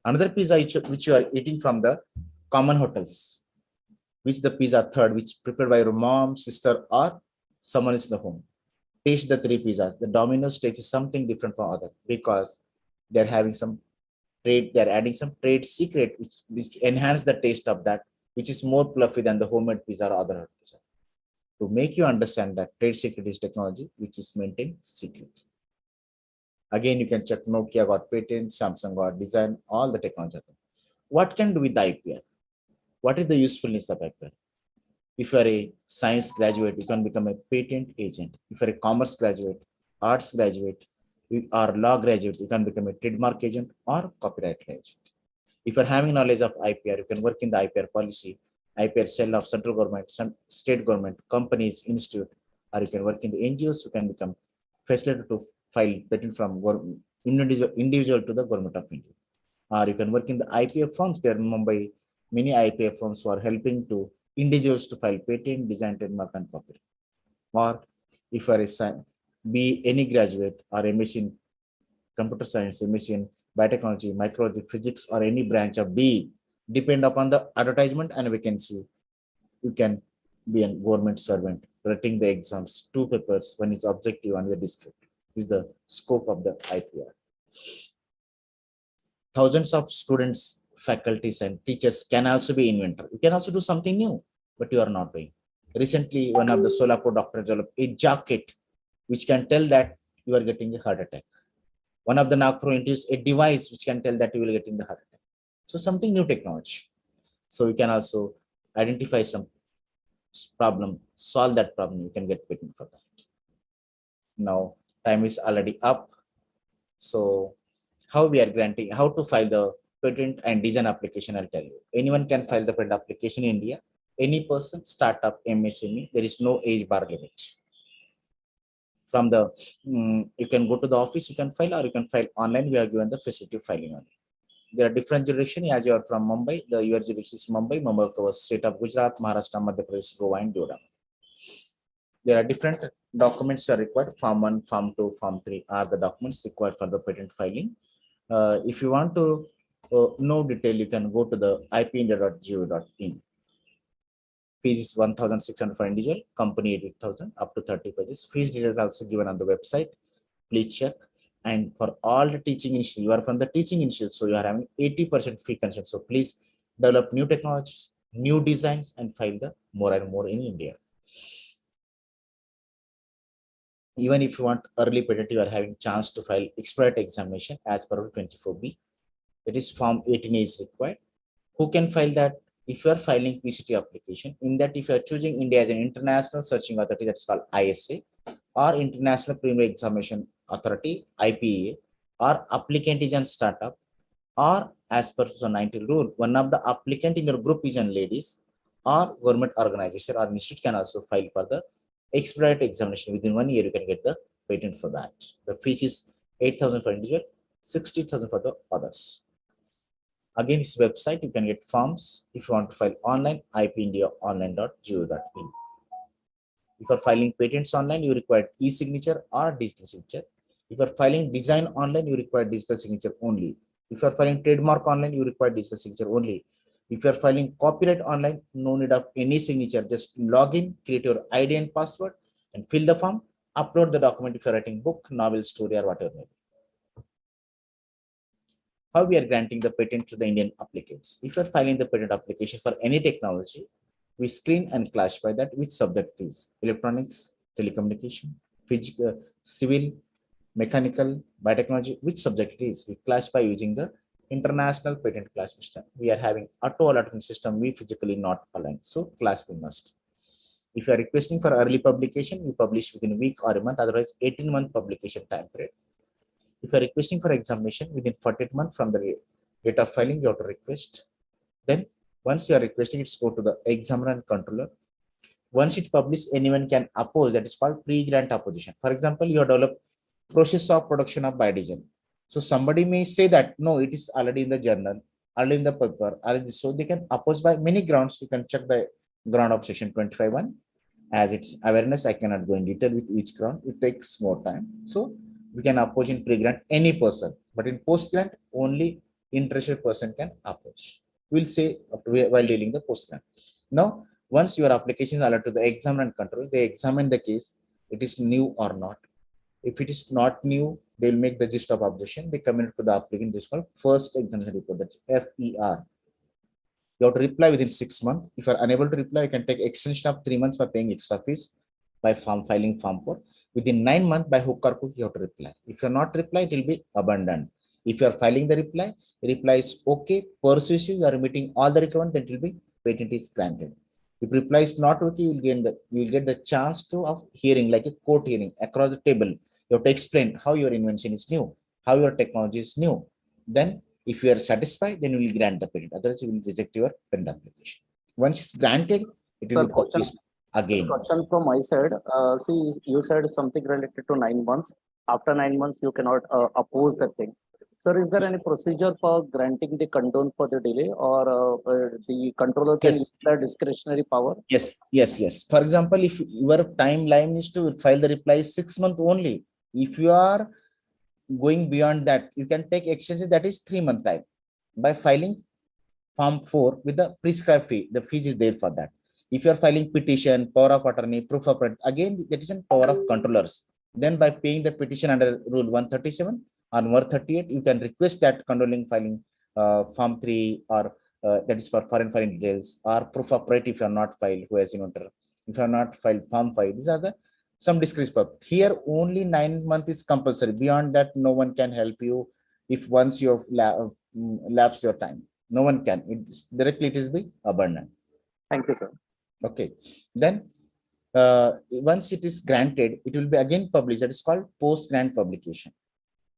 Another pizza which you are eating from the common hotels. Which the pizza third, which prepared by your mom, sister, or someone is in the home. Taste the three pizzas. The Domino's taste is something different from other because they're having some trade, they're adding some trade secret which enhance the taste of that, which is more fluffy than the homemade pizza or other pizza. To make you understand that trade secret is technology which is maintained secret. Again, you can check Nokia got patent, Samsung got design, all the technology. What can do with the IPR? What is the usefulness of IPR? If you are a science graduate, you can become a patent agent. If you are a commerce graduate, arts graduate, or law graduate, you can become a trademark agent or copyright agent. If you are having knowledge of IPR, you can work in the IPR policy, IPR cell of central government, some state government, companies, institute, or you can work in the NGOs, you can become facilitator to file patent from individual to the government of India. Or you can work in the IPF firms. There in Mumbai, many IPF firms who are helping to individuals to file patent, design, trademark, and copyright. Or if you are a be any graduate or a machine, computer science, a machine, biotechnology, microbiology, physics, or any branch of B, depend upon the advertisement and vacancy. You can be a government servant, writing the exams, 2 papers, one is objective and the descriptive. This is the scope of the IPR. Thousands of students, faculties, and teachers can also be inventor. You can also do something new, but you are not doing. Recently, one of the Solapur doctors developed a jacket which can tell that you are getting a heart attack. One of the Nagpur introduced a device which can tell that you will get in the heart attack. So something new technology. So you can also identify some problem, solve that problem. You can get patent for that. Now time is already up. So how we are granting, how to file the patent and design application, I'll tell you. Anyone can file the patent application in India. Any person, startup, MSME, there is no age bar limit. From the, you can go to the office, you can file, or you can file online. We are given the facility of filing only. There are different jurisdictions. As you are from Mumbai, your jurisdiction is Mumbai. Mumbai covers state of Gujarat, Maharashtra, Madhya Pradesh, Goa, and Doda. There are different documents are required. Form 1, Form 2, Form 3 are the documents required for the patent filing. If you want to know detail, you can go to the ipindia.go.in. Fees is 1,600 for individual, company 8,000, up to 30 pages. Fees details also given on the website. Please check. And for all the teaching institute, you are from the teaching institute, so you are having 80% fee concession. So please develop new technologies, new designs, and file the more and more in India. Even if you want early patent, you are having chance to file expert examination as per 24B. That is Form 18A is required. Who can file that? If you are filing PCT application, in that if you are choosing India as an international searching authority, that's called ISA, or International Preliminary Examination Authority, IPA, or applicant is a startup, or as per 2019 rule, one of the applicant in your group is an ladies, or government organization or institute can also file for the expedite examination. Within 1 year, you can get the patent for that. The fees is 8,000 for individual, 60,000 for the others. Again, this website, you can get forms. If you want to file online, ipindiaonline.go.in. If you are filing patents online, you require e-signature or digital signature. If you are filing design online, you require digital signature only. If you are filing trademark online, you require digital signature only. If you are filing copyright online, no need of any signature. Just log in, create your ID and password, and fill the form. Upload the document if you are writing book, novel, story, or whatever. How we are granting the patent to the Indian applicants? If you are filing the patent application for any technology, we screen and classify that which subject is electronics, telecommunication, physical, civil, mechanical, biotechnology, which subject it is. We classify using the international patent classification. We are having auto allotment system. We physically not aligned. So class we must. If you are requesting for early publication, we publish within a week or a month. Otherwise, 18-month publication time period. If you are requesting for examination within 48 months from the date of filing, you have to request. Then once you are requesting, it's go to the examiner and controller. Once it's published, anyone can oppose. That is called pre-grant opposition. For example, you have developed process of production of biodiesel. So somebody may say that no, it is already in the journal, already in the paper, already. So they can oppose by many grounds. You can check the ground of section 25(1). As it's awareness, I cannot go in detail with each ground. It takes more time. So we can oppose in pre-grant any person, but in post-grant, only interested person can oppose. We'll say while dealing the post-grant. Now, once your application is allowed to the examiner and control, they examine the case, it is new or not. If it is not new, they'll make the gist of objection. They communicate to the applicant. This is called first examination report. That's FER. You have to reply within 6 months. If you are unable to reply, you can take extension of 3 months by paying extra fees by filing form 4. Within 9 months, by hook or crook, you have to reply. If you are not reply, it will be abandoned. If you are filing the reply is okay, persuasive, you are meeting all the requirements, then it will be patent is granted. If reply is not okay, you will get the chance to of hearing, like a court hearing across the table. You have to explain how your invention is new, how your technology is new. Then if you are satisfied, then we will grant the patent. Otherwise, you will reject your patent application. Once it's granted, it will be published again. Question from my side. See, you said something related to 9 months. After 9 months, you cannot oppose the thing. Sir, is there any procedure for granting the condone for the delay, or the controller can use the discretionary power? Yes. For example, if your timeline is to file the reply 6 months only, if you are going beyond that, you can take extension, that is 3 month time by filing form 4 with the prescribed fee. The fee is there for that. If you are filing petition, power of attorney, proof of patent, again that is in power of controllers. Then by paying the petition under rule 137 or 138, you can request that condoning filing form 3 or that is for foreign details, or proof of right if you are not filed, who has inventor. If you are not filed form 5, these are the some discretion. Here only 9 months is compulsory. Beyond that, no one can help you. If once you have lapsed your time, no one can. It's directly it is be abandoned. Thank you, sir. Okay. Then once it is granted, it will be again published. That is called post-grant publication.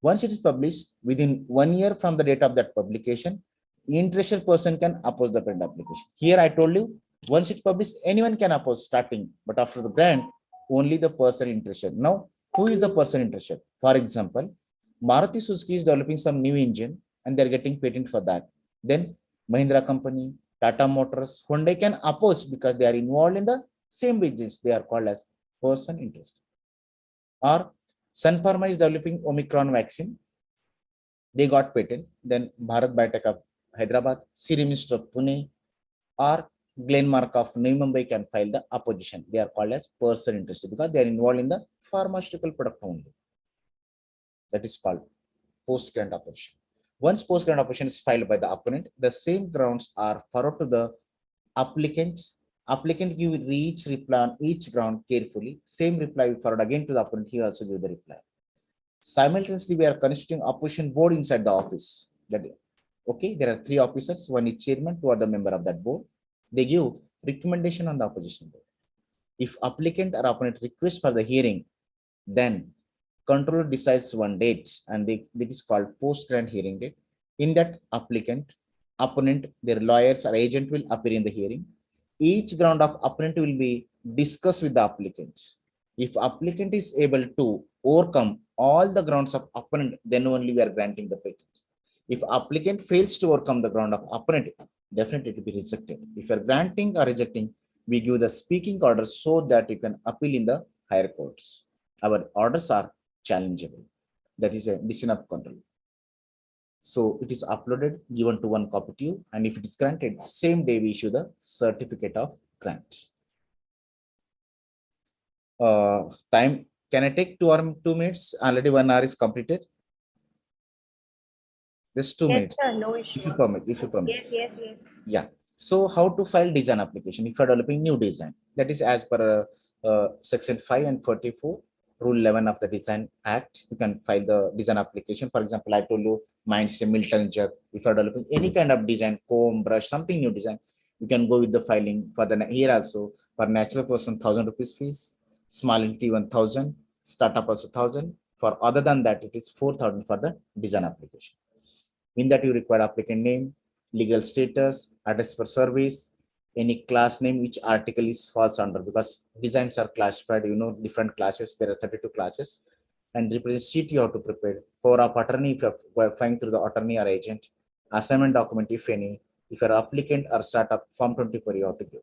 Once it is published, within 1 year from the date of that publication, interested person can oppose the patent application. Here I told you, once it's published, anyone can oppose starting, but after the grant, only the person interested. Now, who is the person interested? For example, Maruti Suzuki is developing some new engine and they're getting patent for that. Then Mahindra company, Tata Motors, Hyundai can oppose because they are involved in the same business. They are called as person interested. Or Sun Pharma is developing Omicron vaccine. They got patent. Then Bharat Biotech of Hyderabad, Serum Institute of Pune, or Glenmark of Navi Mumbai can file the opposition. They are called as person interested because they are involved in the pharmaceutical product only. That is called post-grant opposition. Once post-grant opposition is filed by the opponent, the same grounds are forwarded to the applicants. Applicant give each reply on each ground carefully. Same reply we forward again to the opponent. He also give the reply. Simultaneously, we are constituting opposition board inside the office. That okay, there are 3 officers. One is chairman, 2 are the member of that board. They give recommendation on the opposition board. If applicant or opponent requests for the hearing, then controller decides one date, and this is called post-grant hearing date. In that, applicant, opponent, their lawyers or agent will appear in the hearing. Each ground of opponent will be discussed with the applicant. If applicant is able to overcome all the grounds of opponent, then only we are granting the patent. If applicant fails to overcome the ground of opponent, definitely it will be rejected. If you're granting or rejecting, we give the speaking order so that you can appeal in the higher courts. Our orders are challengeable. That is a decision of control. So it is uploaded, given to one copy to you, and if it is granted, same day we issue the certificate of grant. Time, can I take 2 minutes? Already 1 hour is completed. Just 2 minutes. Sir, no issue. If you permit, if you permit. Yes. Yeah. So how to file design application if you're developing new design? That is as per section 5 and 44, rule 11 of the Design Act. You can file the design application. For example, I told you mine is a Milton jug. If you're developing any kind of design, comb, brush, something new design, you can go with the filing for the here also. For natural person, 1,000 rupees fees, small entity 1,000, startup also 1,000. For other than that, it is 4,000 for the design application. In that you require applicant name, legal status, address for service, any class name which article is falls under, because designs are classified, different classes, there are 32 classes, and represent sheet you have to prepare. Power of attorney, if you're filing through the attorney or agent, assignment document, if any, if you're applicant or startup, form 24 you have to give.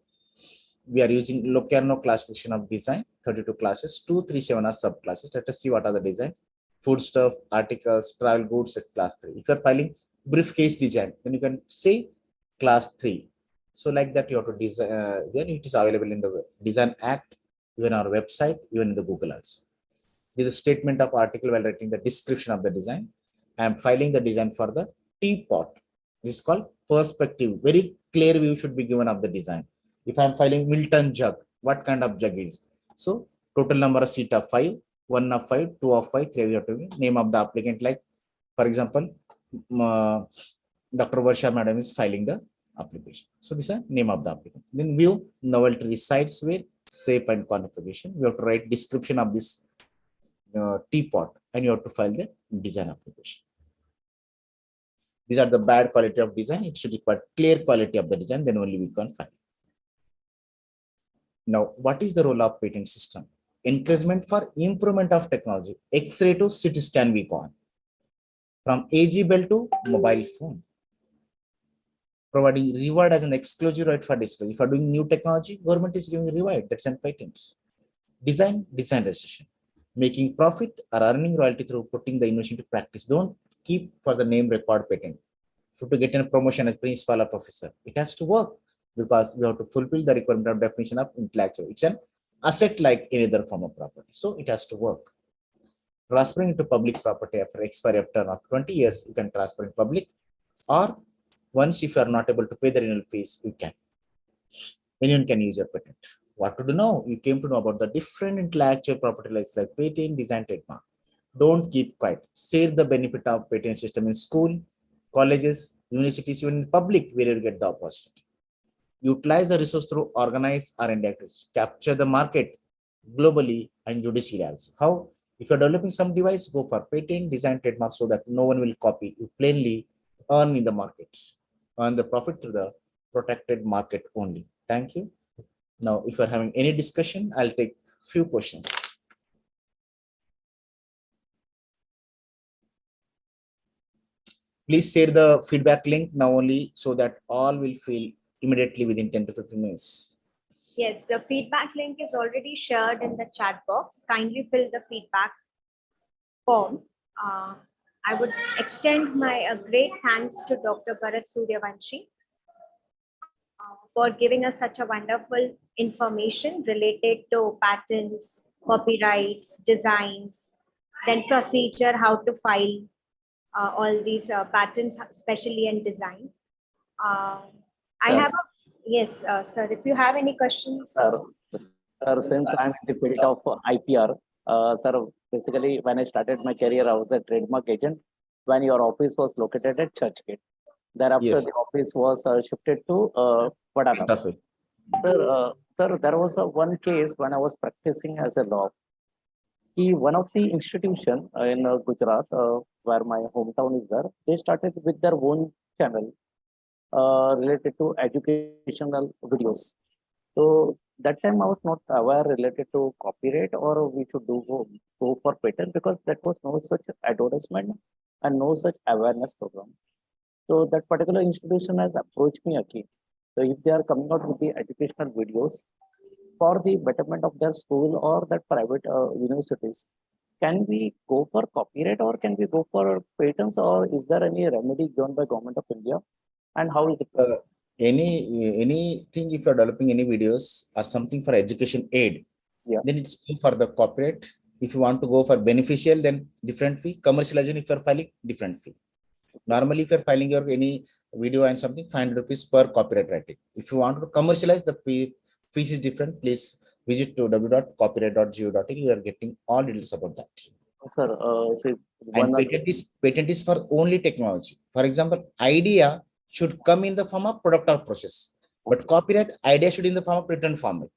We are using Locarno classification of design, 32 classes, 237 are subclasses. Let us see what are the designs. Food stuff, articles, travel goods at class 3. If you're filing briefcase design, then you can say class 3. So like that you have to design, then it is available in the Design Act, even our website, even in the Google also. This is a statement of article while writing the description of the design. I am filing the design for the teapot. This is called perspective. Very clear view should be given of the design. If I am filing Milton jug, what kind of jug is? So total number of seat of 5, 1 of 5, 2 of 5, 3 of 2. Name of the applicant, like for example, Dr. Varsha Madam is filing the application. So this is the name of the applicant. Then view novelty resides where, shape and configuration. You have to write description of this teapot and you have to file the design application. These are the bad quality of design. It should require clear quality of the design, then only we can file. Now, what is the role of patent system? Encouragement for improvement of technology. X-ray to CT scan we go on. From AG bell to mobile phone. Providing reward as an exclusive right for display. If you are doing new technology, government is giving reward. That's an patents. Design registration. Making profit or earning royalty through putting the innovation to practice. Don't keep for the name record patent. To get a promotion as principal or professor, it has to work because we have to fulfill the requirement of definition of intellectual. It's an asset like any other form of property. So it has to work. Transferring into public property after expiry of term of 20 years, you can transfer in public, or once if you are not able to pay the renewal fees, you can. Anyone can use your patent. What to do now? You came to know about the different intellectual property rights like patent, design, trademark. Don't keep quiet. Share the benefit of patent system in school, colleges, universities, even in public, where you get the opportunity. Utilize the resource through organized R&D activities. Capture the market globally and judicially also. How? If you're developing some device, go for patent, design, trademark, so that no one will copy. You plainly earn in the markets. Earn the profit through the protected market only. Thank you. Now, if you're having any discussion, I'll take few questions. Please share the feedback link now only so that all will fill immediately within 10 to 15 minutes. Yes, the feedback link is already shared in the chat box. Kindly fill the feedback form. I would extend my great thanks to Dr. Bharat Suryawanshi for giving us such a wonderful information related to patents, copyrights, designs, then procedure, how to file all these patents, especially in design. I have a, yes, sir, if you have any questions. Sir, since I'm in the field of IPR, sir, basically when I started my career, I was a trademark agent when your office was located at Churchgate. Thereafter, Yes. the office was shifted to Vadana. Sir, there was one case when I was practicing as a law. One of the institution in Gujarat, where my hometown is there, they started with their own channel related to educational videos. So that time I was not aware related to copyright or we should go for patent, because that was no such advertisement and no such awareness program. So that particular institution has approached me again. So if they are coming out with the educational videos for the betterment of their school or that private universities, can we go for copyright or can we go for patents, or is there any remedy given by Government of India? And how is it? Anything, if you're developing any videos or something for education aid, then it's go for the copyright. If you want to go for beneficial, then different fee. Commercialization, if you're filing, different fee. Normally, if you're filing your any video and something, 500 rupees per copyright writing. If you want to commercialize, the fees is different. Please visit to www.copyright.go.in. You are getting all details about that. Sir, and patent is for only technology. For example, idea should come in the form of product or process, but copyright idea should in the form of written format.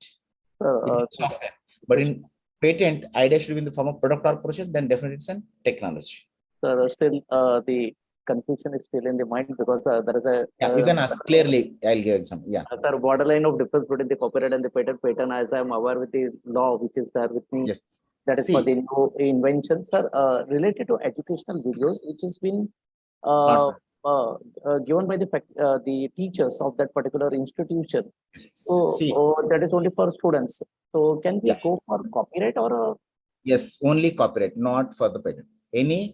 Software. But in patent, idea should be in the form of product or process, then definitely it's an technology. Sir, still the confusion is still in the mind because there is a. You can ask clearly. I'll give some. Yeah. Sir, borderline of difference between the copyright and the patent. Patent, as I am aware with the law which is there with me. Yes. That is for the new invention, sir, related to educational videos, which has been given by the teachers of that particular institution. So that is only for students. So can we go for copyright or? Yes, only copyright, not for the patent. Any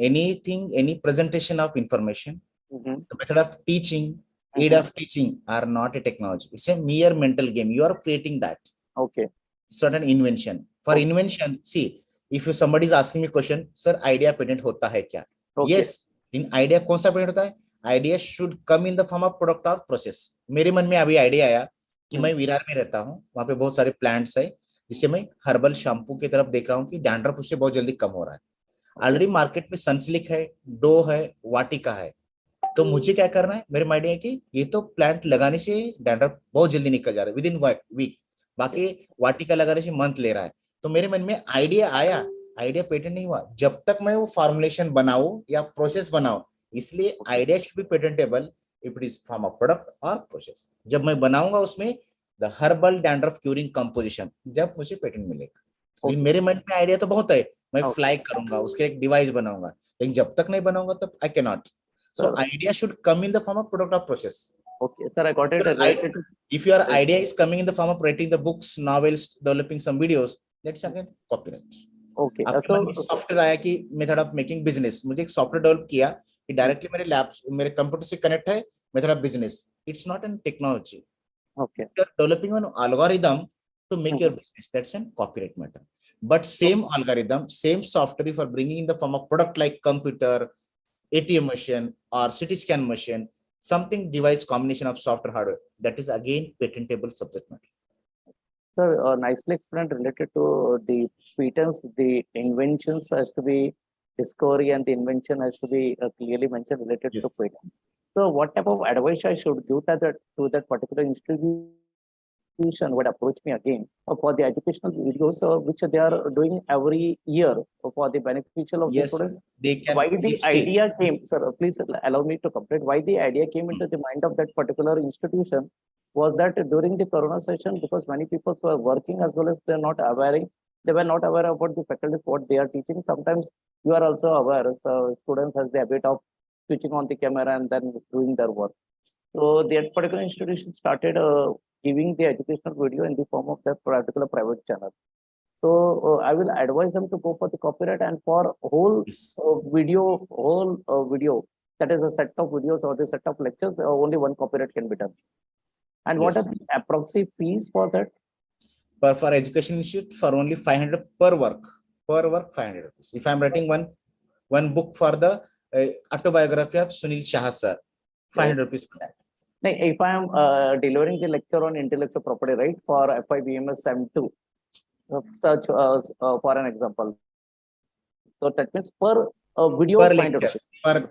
anything, any presentation of information, the method of teaching, aid of teaching are not a technology. It's a mere mental game. You are creating that. Okay. It's not an invention. For invention, see, if somebody is asking me a question, sir, idea patent hota hai kya? Yes, in idea कौन सा patent होता है? Idea should come in the form of product or process. मेरे मन में अभी idea आया कि मैं विरार में रहता हूँ, वहाँ पे बहुत सारे plants है, जिससे मैं हर्बल शैम्पू की तरफ देख रहा हूँ कि डैंड्रफ उससे बहुत जल्दी कम हो रहा है. ऑलरेडी मार्केट में सनसिल्क है, डो है, वाटिका है. तो मुझे क्या करना है? मेरे माइंड है कि ये तो प्लांट लगाने से डैंड्रफ बहुत जल्दी निकल जा रहा है विद इन वीक. बाकी वाटिका लगाने से मंथ ले रहा है. तो मेरे मन में आइडिया आया, आइडिया पेटेंट नहीं हुआ जब तक मैं वो फॉर्मुलेशन बनाऊं या प्रोसेस बनाऊं. इसलिए idea should be patentable if it is form of product और प्रोसेस. जब मैं बनाऊंगा उसमें the herbal dandruff curing composition, जब मुझे पेटेंट मिलेगा. तो मेरे मन में आइडिया तो बहुत है, मैं फ्लाई करूंगा, उसके एक डिवाइस बनाऊंगा, लेकिन जब तक नहीं बनाऊंगा तब I can not. So idea should come in the form of product और process. Okay, sir, I got it. If your idea is coming in the form of writing the books, novels, developing some videos, that's again copyright. Okay. So software आया कि method of making business, मुझे एक software develop किया कि directly मेरे lab मेरे computer से connect है, method of business. It's not an technology. Okay. You are developing an algorithm to make your business. That's an copyright matter. But same algorithm, same software, if you are bringing in the form of product like computer, ATM machine or CT scan machine, something device combination of software hardware, that is again patentable subject matter. Sir, nicely explained related to the patents. The inventions has to be discovery and the invention has to be clearly mentioned related to patent. So what type of advice I should give to that particular institution would approach me again for the educational videos which they are doing every year for the beneficial of the students? They can. Why the idea came, sir, please allow me to complete. Why the idea came into the mind of that particular institution was that during the Corona session, because many people were working as well as they were not aware about the faculties, what they are teaching. Sometimes you are also aware, students has the habit of switching on the camera and then doing their work. So that particular institution started giving the educational video in the form of that particular private channel. So I will advise them to go for the copyright, and for whole video, that is a set of videos or the set of lectures, only one copyright can be done. And what are the approximate fees for that? For education institute, for only 500 per work 500 rupees. If I am writing one book for the autobiography of Sunil Shah sir, 500 rupees for that. If I am delivering the lecture on intellectual property, right, for FIBMS SEM2, search for an example. So that means per video, per lecture,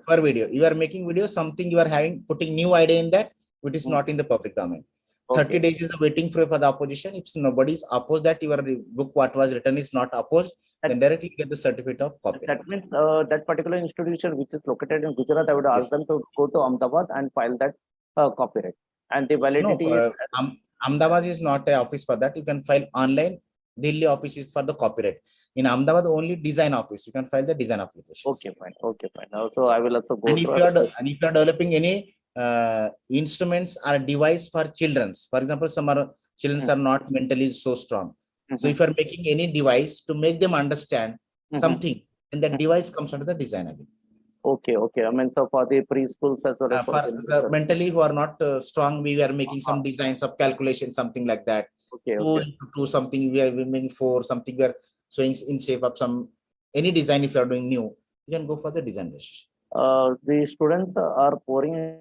per video. You are making video, something you are putting new idea in that, which is not in the public domain. 30 days is waiting for the opposition. If nobody is opposed that your book what was written is not opposed, then directly get the certificate of copyright. That means that particular institution which is located in Gujarat, I would ask them to go to Ahmedabad and file that copyright. And the validity Ahmedabad is not an office for that. You can file online Delhi office is for the copyright. In Ahmedabad, only design office. You can file the design applications. Okay, fine. Okay, fine. Also, I will also go And if through. you are developing any instruments or device for children's, for example, some are children are not mentally so strong. So if you are making any device to make them understand something, then that device comes under the design again. Okay, okay. I mean, so for the preschools as well as For the mentally who are not strong, we are making some designs of calculation, something like that. Okay, 2 into 2, something we are making 4, something we are showing in shape of some any design. If you are doing new, you can go for the design registration. The students are pouring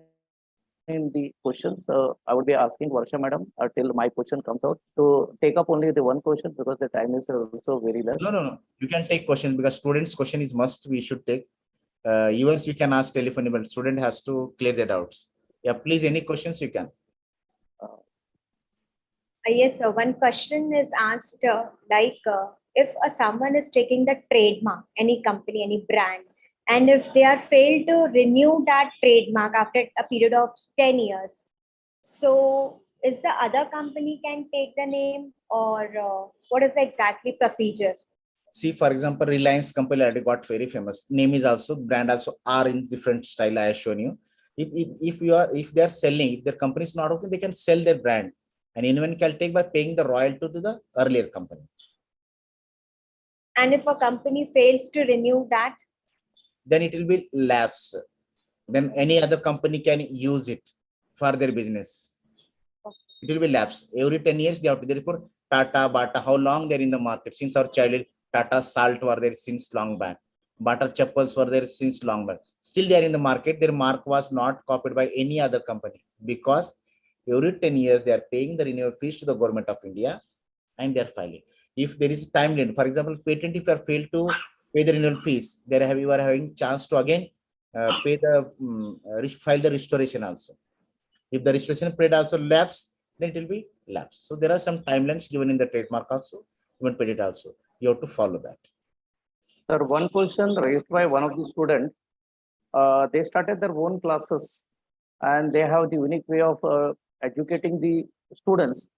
in the questions. I would be asking Varsha madam till my question comes out to take up only the one question because the time is also very less. No. You can take questions because students' question is must. We should take. Yours we can ask telephone, but student has to clear their doubts. Yeah, please. Any questions you can. Yes, sir. One question is asked if someone is taking the trademark, any company, any brand, and if they are failed to renew that trademark after a period of 10 years, so is the other company can take the name or what is the exactly procedure? See, for example, Reliance company already got very famous. Name is also, brand also are in different style. I have shown you. If they are selling, if their company is not okay, they can sell their brand, and anyone can take by paying the royalty to the earlier company. And if a company fails to renew that, then it will be lapsed. Then any other company can use it for their business. It will be lapsed. Every 10 years they have to. Therefore, Tata, Bata, how long they're in the market? Since our childhood, Tata Salt were there since long back. Bata Chappals were there since long back. Still they are in the market. Their mark was not copied by any other company because every 10 years they are paying the renewal fees to the government of India and they are filing. If there is a time limit, for example, patent, if you are failed to pay the renewal fees, you are having chance to again pay the file the restoration also. If the restoration period also lapse, then it will be lapse. So there are some timelines given in the trademark also, even patent also. You have to follow that. Sir, one question raised by one of the students. They started their own classes and they have the unique way of educating the students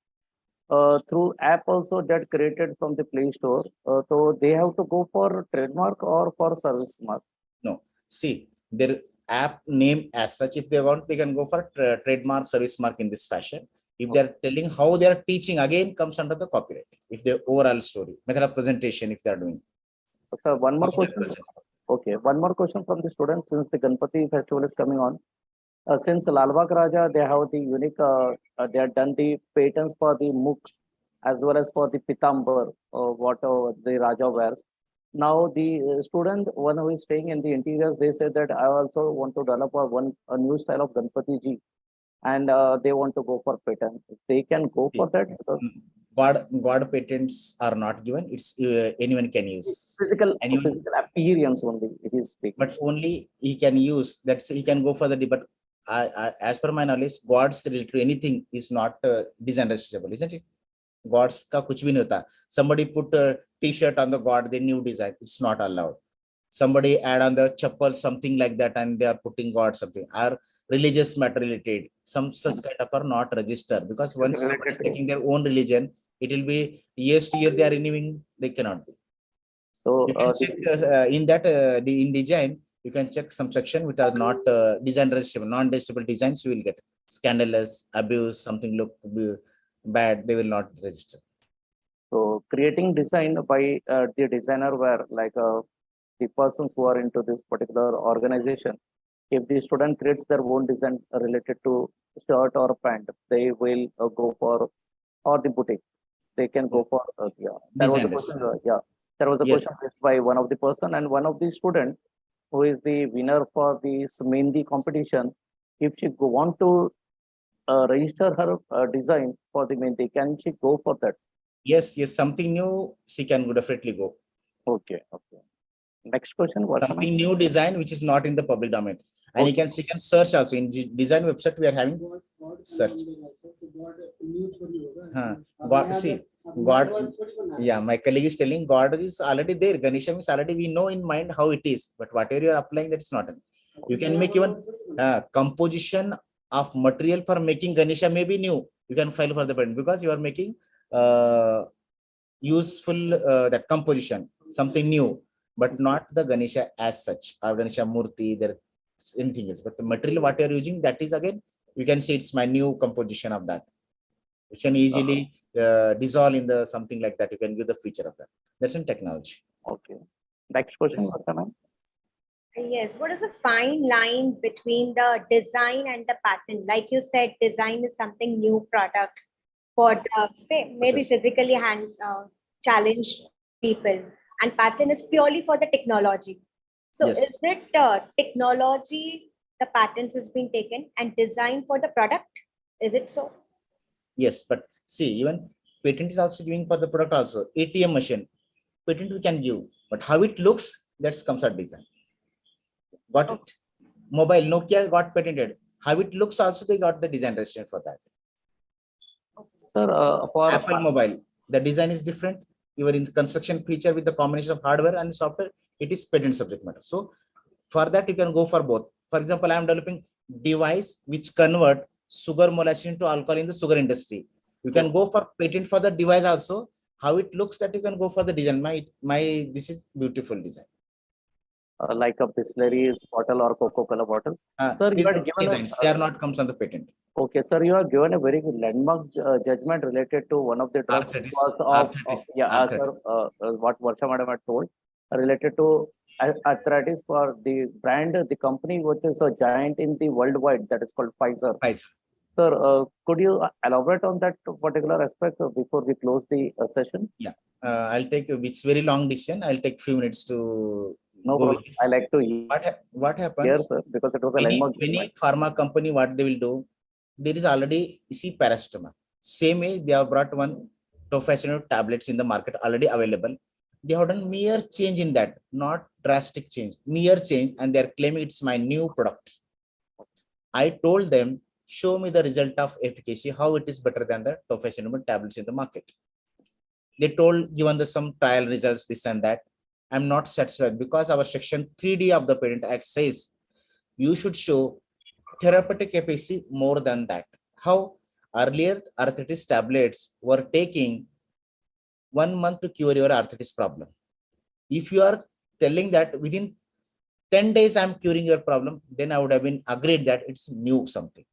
through app also that created from the Play Store. So they have to go for trademark or for service mark? No. See, their app name as such, if they want, they can go for trademark, service mark in this fashion. If they are telling how they are teaching, again comes under the copyright. If the overall story, method of presentation, if they are doing. So one more question. Okay, one more question from the students since the Ganpati festival is coming on. Since Lal Bagh Raja, they have the unique, they have done the patents for the Muk as well as for the Pitambar, what the Raja wears. Now the student, one who is staying in the interiors, they said that I also want to develop a new style of Ganpati ji, and they want to go for patent. They can go for that. God patents are not given. It's anyone can use. Physical appearance only. It is big. But only he can use. That's he can go for the. But as per my knowledge, God's related to anything is not design registrable, isn't it? God's ka kuch bhi nahi hota. Somebody put a T-shirt on the God, the new design. It's not allowed. Somebody add on the chappal something like that, and they are putting God something. Are religious matter related? Some such kind of are not registered because once somebody is taking their own religion, it will be years to year they are renewing. They cannot be. So you can check in that in design. You can check some section which are not design registrable, non-registrable designs. You will get scandalous, abuse, something look bad. They will not register. So creating design by the designer were like the persons who are into this particular organization. If the student creates their own design related to shirt or pant, they will go for, or the boutique. They can go for There was a question. There was a question raised by one of the person and one of the student who is the winner for this Mehndi competition. If she want to register her design for the Mehndi, can she go for that? Yes, something new, she can definitely go. Okay. Next question. What something new design which is not in the public domain, and she can search also in design website. We are having search. God. Yeah, my colleague is telling God is already there. Ganesham is already, we know in mind how it is, but whatever you are applying, that's not. You can make even composition of material for making Ganesha may be new. You can file for the patent because you are making useful that composition, something new, but not the Ganesha as such, or Ganesha Murti, there anything else. But the material what you are using, that is again, you can see it's my new composition of that, which can easily dissolve in the something like that. You can give the feature of that. That's in technology. Okay. Next question, Yes. Dr. Ma'am. Yes, what is the fine line between the design and the patent? Like you said, design is something new product for the maybe Yes. physically challenged people, and patent is purely for the technology. So Yes. is it technology, the patents has been taken, and design for the product? Is it so? Yes, but see, even patent is also giving for the product also. ATM machine, patent we can give, but how it looks, that comes at design. Got it? Mobile, Nokia got patented. How it looks also, they got the design registration for that. Sir, for Apple mobile, the design is different. You are in the construction feature with the combination of hardware and software, it is patent subject matter. So for that, you can go for both. For example, I am developing device which convert sugar molasses into alcohol in the sugar industry. You can go for patent for the device also. How it looks, that you can go for the design. This is beautiful design. like a Bislery's bottle or Coca-Cola bottle. Sir, These you are had given designs. They are not comes on the patent. okay, sir, you have given a very good landmark judgment related to one of the drugs Arthritis. was Arthritis. yeah, Arthritis. sir, what Varsha madam had told related to arthritis for the brand, the company which is a giant in the worldwide, that is called Pfizer. Pfizer. Sir, could you elaborate on that particular aspect before we close the session? Yeah, I'll take it's very long decision. I'll take few minutes to No go problem. with this. I like to hear, What happens? sir, because it was a landmark Many pharma company, what they will do, there is already, you see, paracetamol. Same way, they have brought one tofascinate tablets in the market already available. They have done mere change in that, not drastic change, mere change, and they are claiming it's my new product. I told them, show me the result of efficacy, how it is better than the tofascinate tablets in the market. They told, given the some trial results, this and that. I'm not satisfied because our section 3D of the patent act says you should show therapeutic efficacy more than that. How earlier arthritis tablets were taking 1 month to cure your arthritis problem. If you are telling that within 10 days I'm curing your problem, then I would have been agreed that it's new something.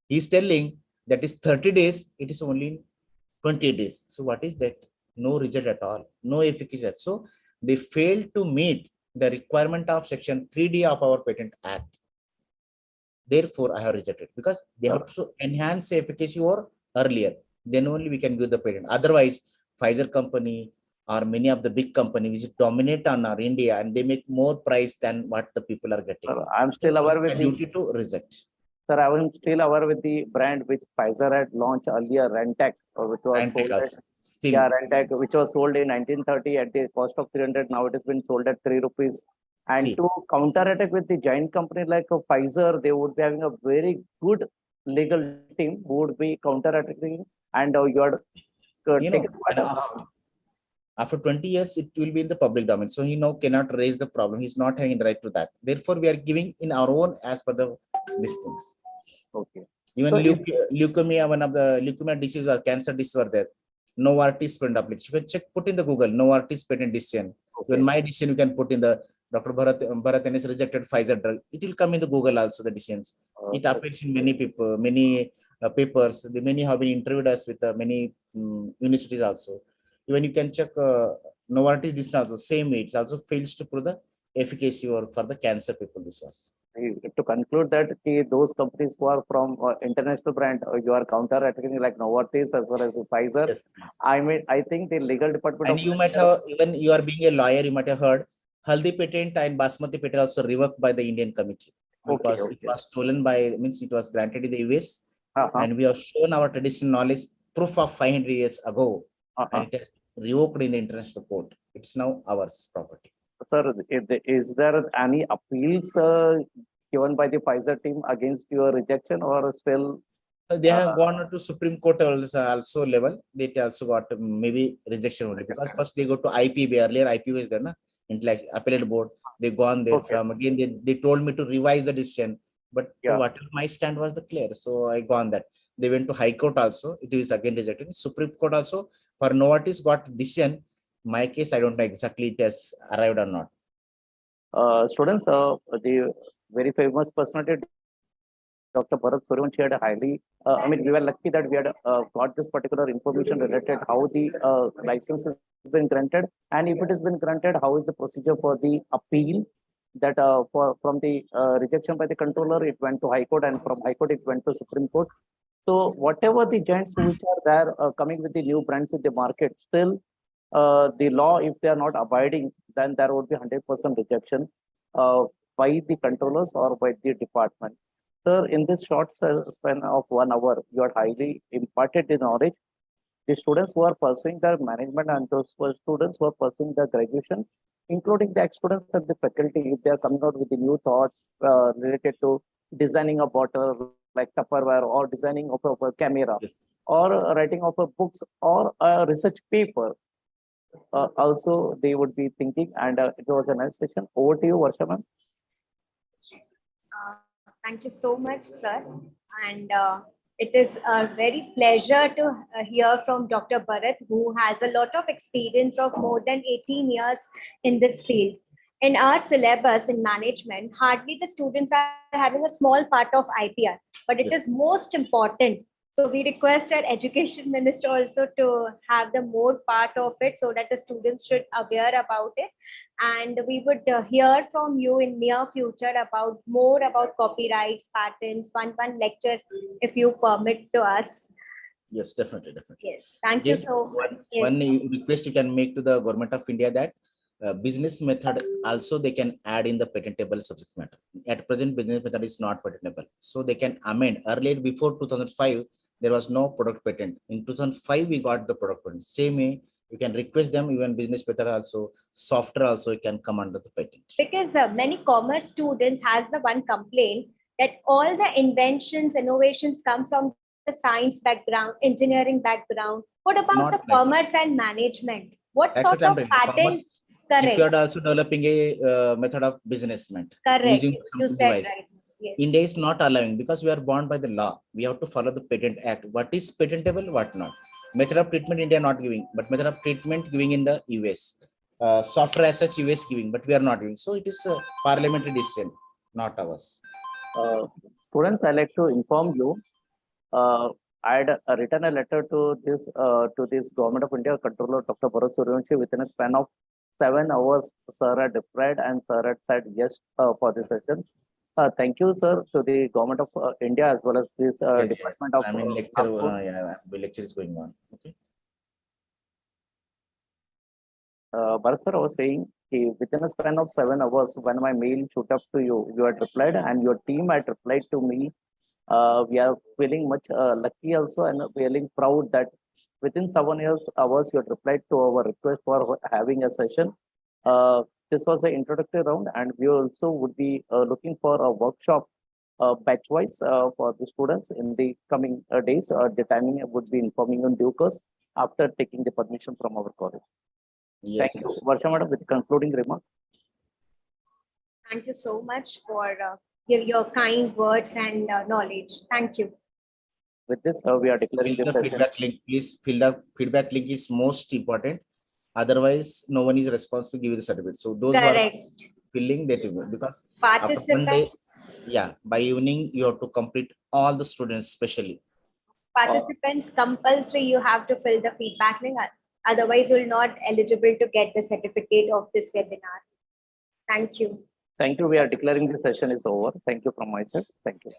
He's telling that is 30 days, it is only 20 days. So what is that? No result at all, no efficacy. So they failed to meet the requirement of section 3D of our patent act. Therefore, I have rejected because they have to enhance efficacy or earlier. Then only we can give the patent. Otherwise, Pfizer company or many of the big companies which dominate on our India and they make more price than what the people are getting. Sir, I'm still aware with the duty to reject. Sir, I am still aware with the brand which Pfizer had launched earlier, Rentec, which was sold at, Rentec, which was sold in 1930 at the cost of 300. Now it has been sold at 3 rupees. And to counterattack with the giant company like Pfizer, they would be having a very good legal team who would be counterattacking. And you are after 20 years, it will be in the public domain. So he now cannot raise the problem. He's not having the right to that. Therefore, we are giving in our own as per the these things. Okay. Even so leukemia, one of the leukemia disease or cancer disease were there. Novartis patent application. You can check, put in the Google, Novartis patent decision. Okay. Even my decision, you can put in the Dr. Bharat N is rejected Pfizer drug. It will come in the Google also, the decisions. Okay. It appears in many people, many papers. The many have been interviewed us with many universities also. Even you can check Novartis this also, same way. It also fails to prove the efficacy or for the cancer people this was. To conclude that those companies who are from international brand, you are counter-attacking like Novartis as well as Pfizer. Yes. I mean, I think the legal department. And you might have, even you are being a lawyer, you might have heard Haldi patent and Basmati patent also revoked by the Indian committee because it was stolen by, means it was granted in the US. And we have shown our traditional knowledge, proof of 500 years ago, and it has revoked in the international court. It's now ours property. Sir, is there any appeals given by the Pfizer team against your rejection or still? They have gone to Supreme Court also level. They also got maybe rejection only because first they go to IPB. Earlier IPB was there, Intellectual Appellate Board. They gone there from again. They told me to revise the decision, but whatever my stand was the clear. So I gone that. They went to High Court also. It is again rejected. Supreme Court also For Novartis got decision. My case, I don't know exactly it has arrived or not. Students, the very famous personality, Dr. Bharat Suryawanshi had a highly, I mean, we were lucky that we had got this particular information related how the license has been granted, and if it has been granted, how is the procedure for the appeal that from the rejection by the controller, it went to High Court, and from High Court, it went to Supreme Court. So whatever the giants which are there coming with the new brands in the market, still the law, if they are not abiding, then there would be 100% rejection by the controllers or by the department. Sir, in this short span of 1 hour, you are highly imparted the knowledge. The students who are pursuing their management and those students who are pursuing their graduation, including the ex-students and the faculty, if they are coming out with the new thought related to designing a bottle like Tupperware or designing of a camera or writing of a books or a research paper, also they would be thinking, and it was a nice session. Over to you, Varsha ma'am. Thank you so much, sir. And it is a very pleasure to hear from Dr. Bharat, who has a lot of experience of more than 18 years in this field. In our syllabus in management, hardly the students are having a small part of IPR, but it is most important. So we request our education minister also to have the more part of it so that the students should aware about it. And we would hear from you in near future about more about copyrights, patents, one lecture, if you permit to us. Yes, definitely. Yes, thank you so much. One request you can make to the Government of India that business method also they can add in the patentable subject matter. At present, business method is not patentable, so they can amend. Earlier, before 2005, there was no product patent. In 2005, we got the product patent. Same way, you can request them, even business method also, software also can come under the patent. Because many commerce students has the one complaint that all the inventions, innovations come from the science background, engineering background. What about Not the like commerce and management? What actually, sort of patents? Correct. if you are also developing a method of businessment using some You said device, right. Yes. India is not allowing because we are bound by the law. We have to follow the Patent Act. What is patentable, what not? Method of treatment India not giving, but method of treatment giving in the US. Software as such US giving, but we are not giving. So it is a parliamentary decision, not ours. Students, I like to inform you. I had written a letter to this Government of India controller, Dr. Bharat Suryawanshi, within a span of 7 hours. Sir had replied and sir had said yes for this session. Thank you, sir, to the Government of India as well as this Department of. I mean, lecture is going on. Okay. Bharat sir, I was saying, within a span of 7 hours, when my mail shoot up to you, you had replied and your team had replied to me. We are feeling much lucky also and feeling proud that within 7 hours, you had replied to our request for having a session. This was an introductory round, and we also would be looking for a workshop batch-wise for the students in the coming days. The timing would be informing on due course after taking the permission from our college. Yes. Thank you. Varsha madam, with concluding remarks. Thank you so much for your kind words and knowledge. Thank you. With this, we are declaring the feedback link. Please fill the feedback link is most important. Otherwise, no one is responsible to give you the certificate. So those who are filling that because participants, by evening you have to complete all the students, especially participants compulsory. You have to fill the feedback link. Otherwise, you're not eligible to get the certificate of this webinar. Thank you. Thank you. We are declaring the session is over. Thank you from my side. Thank you.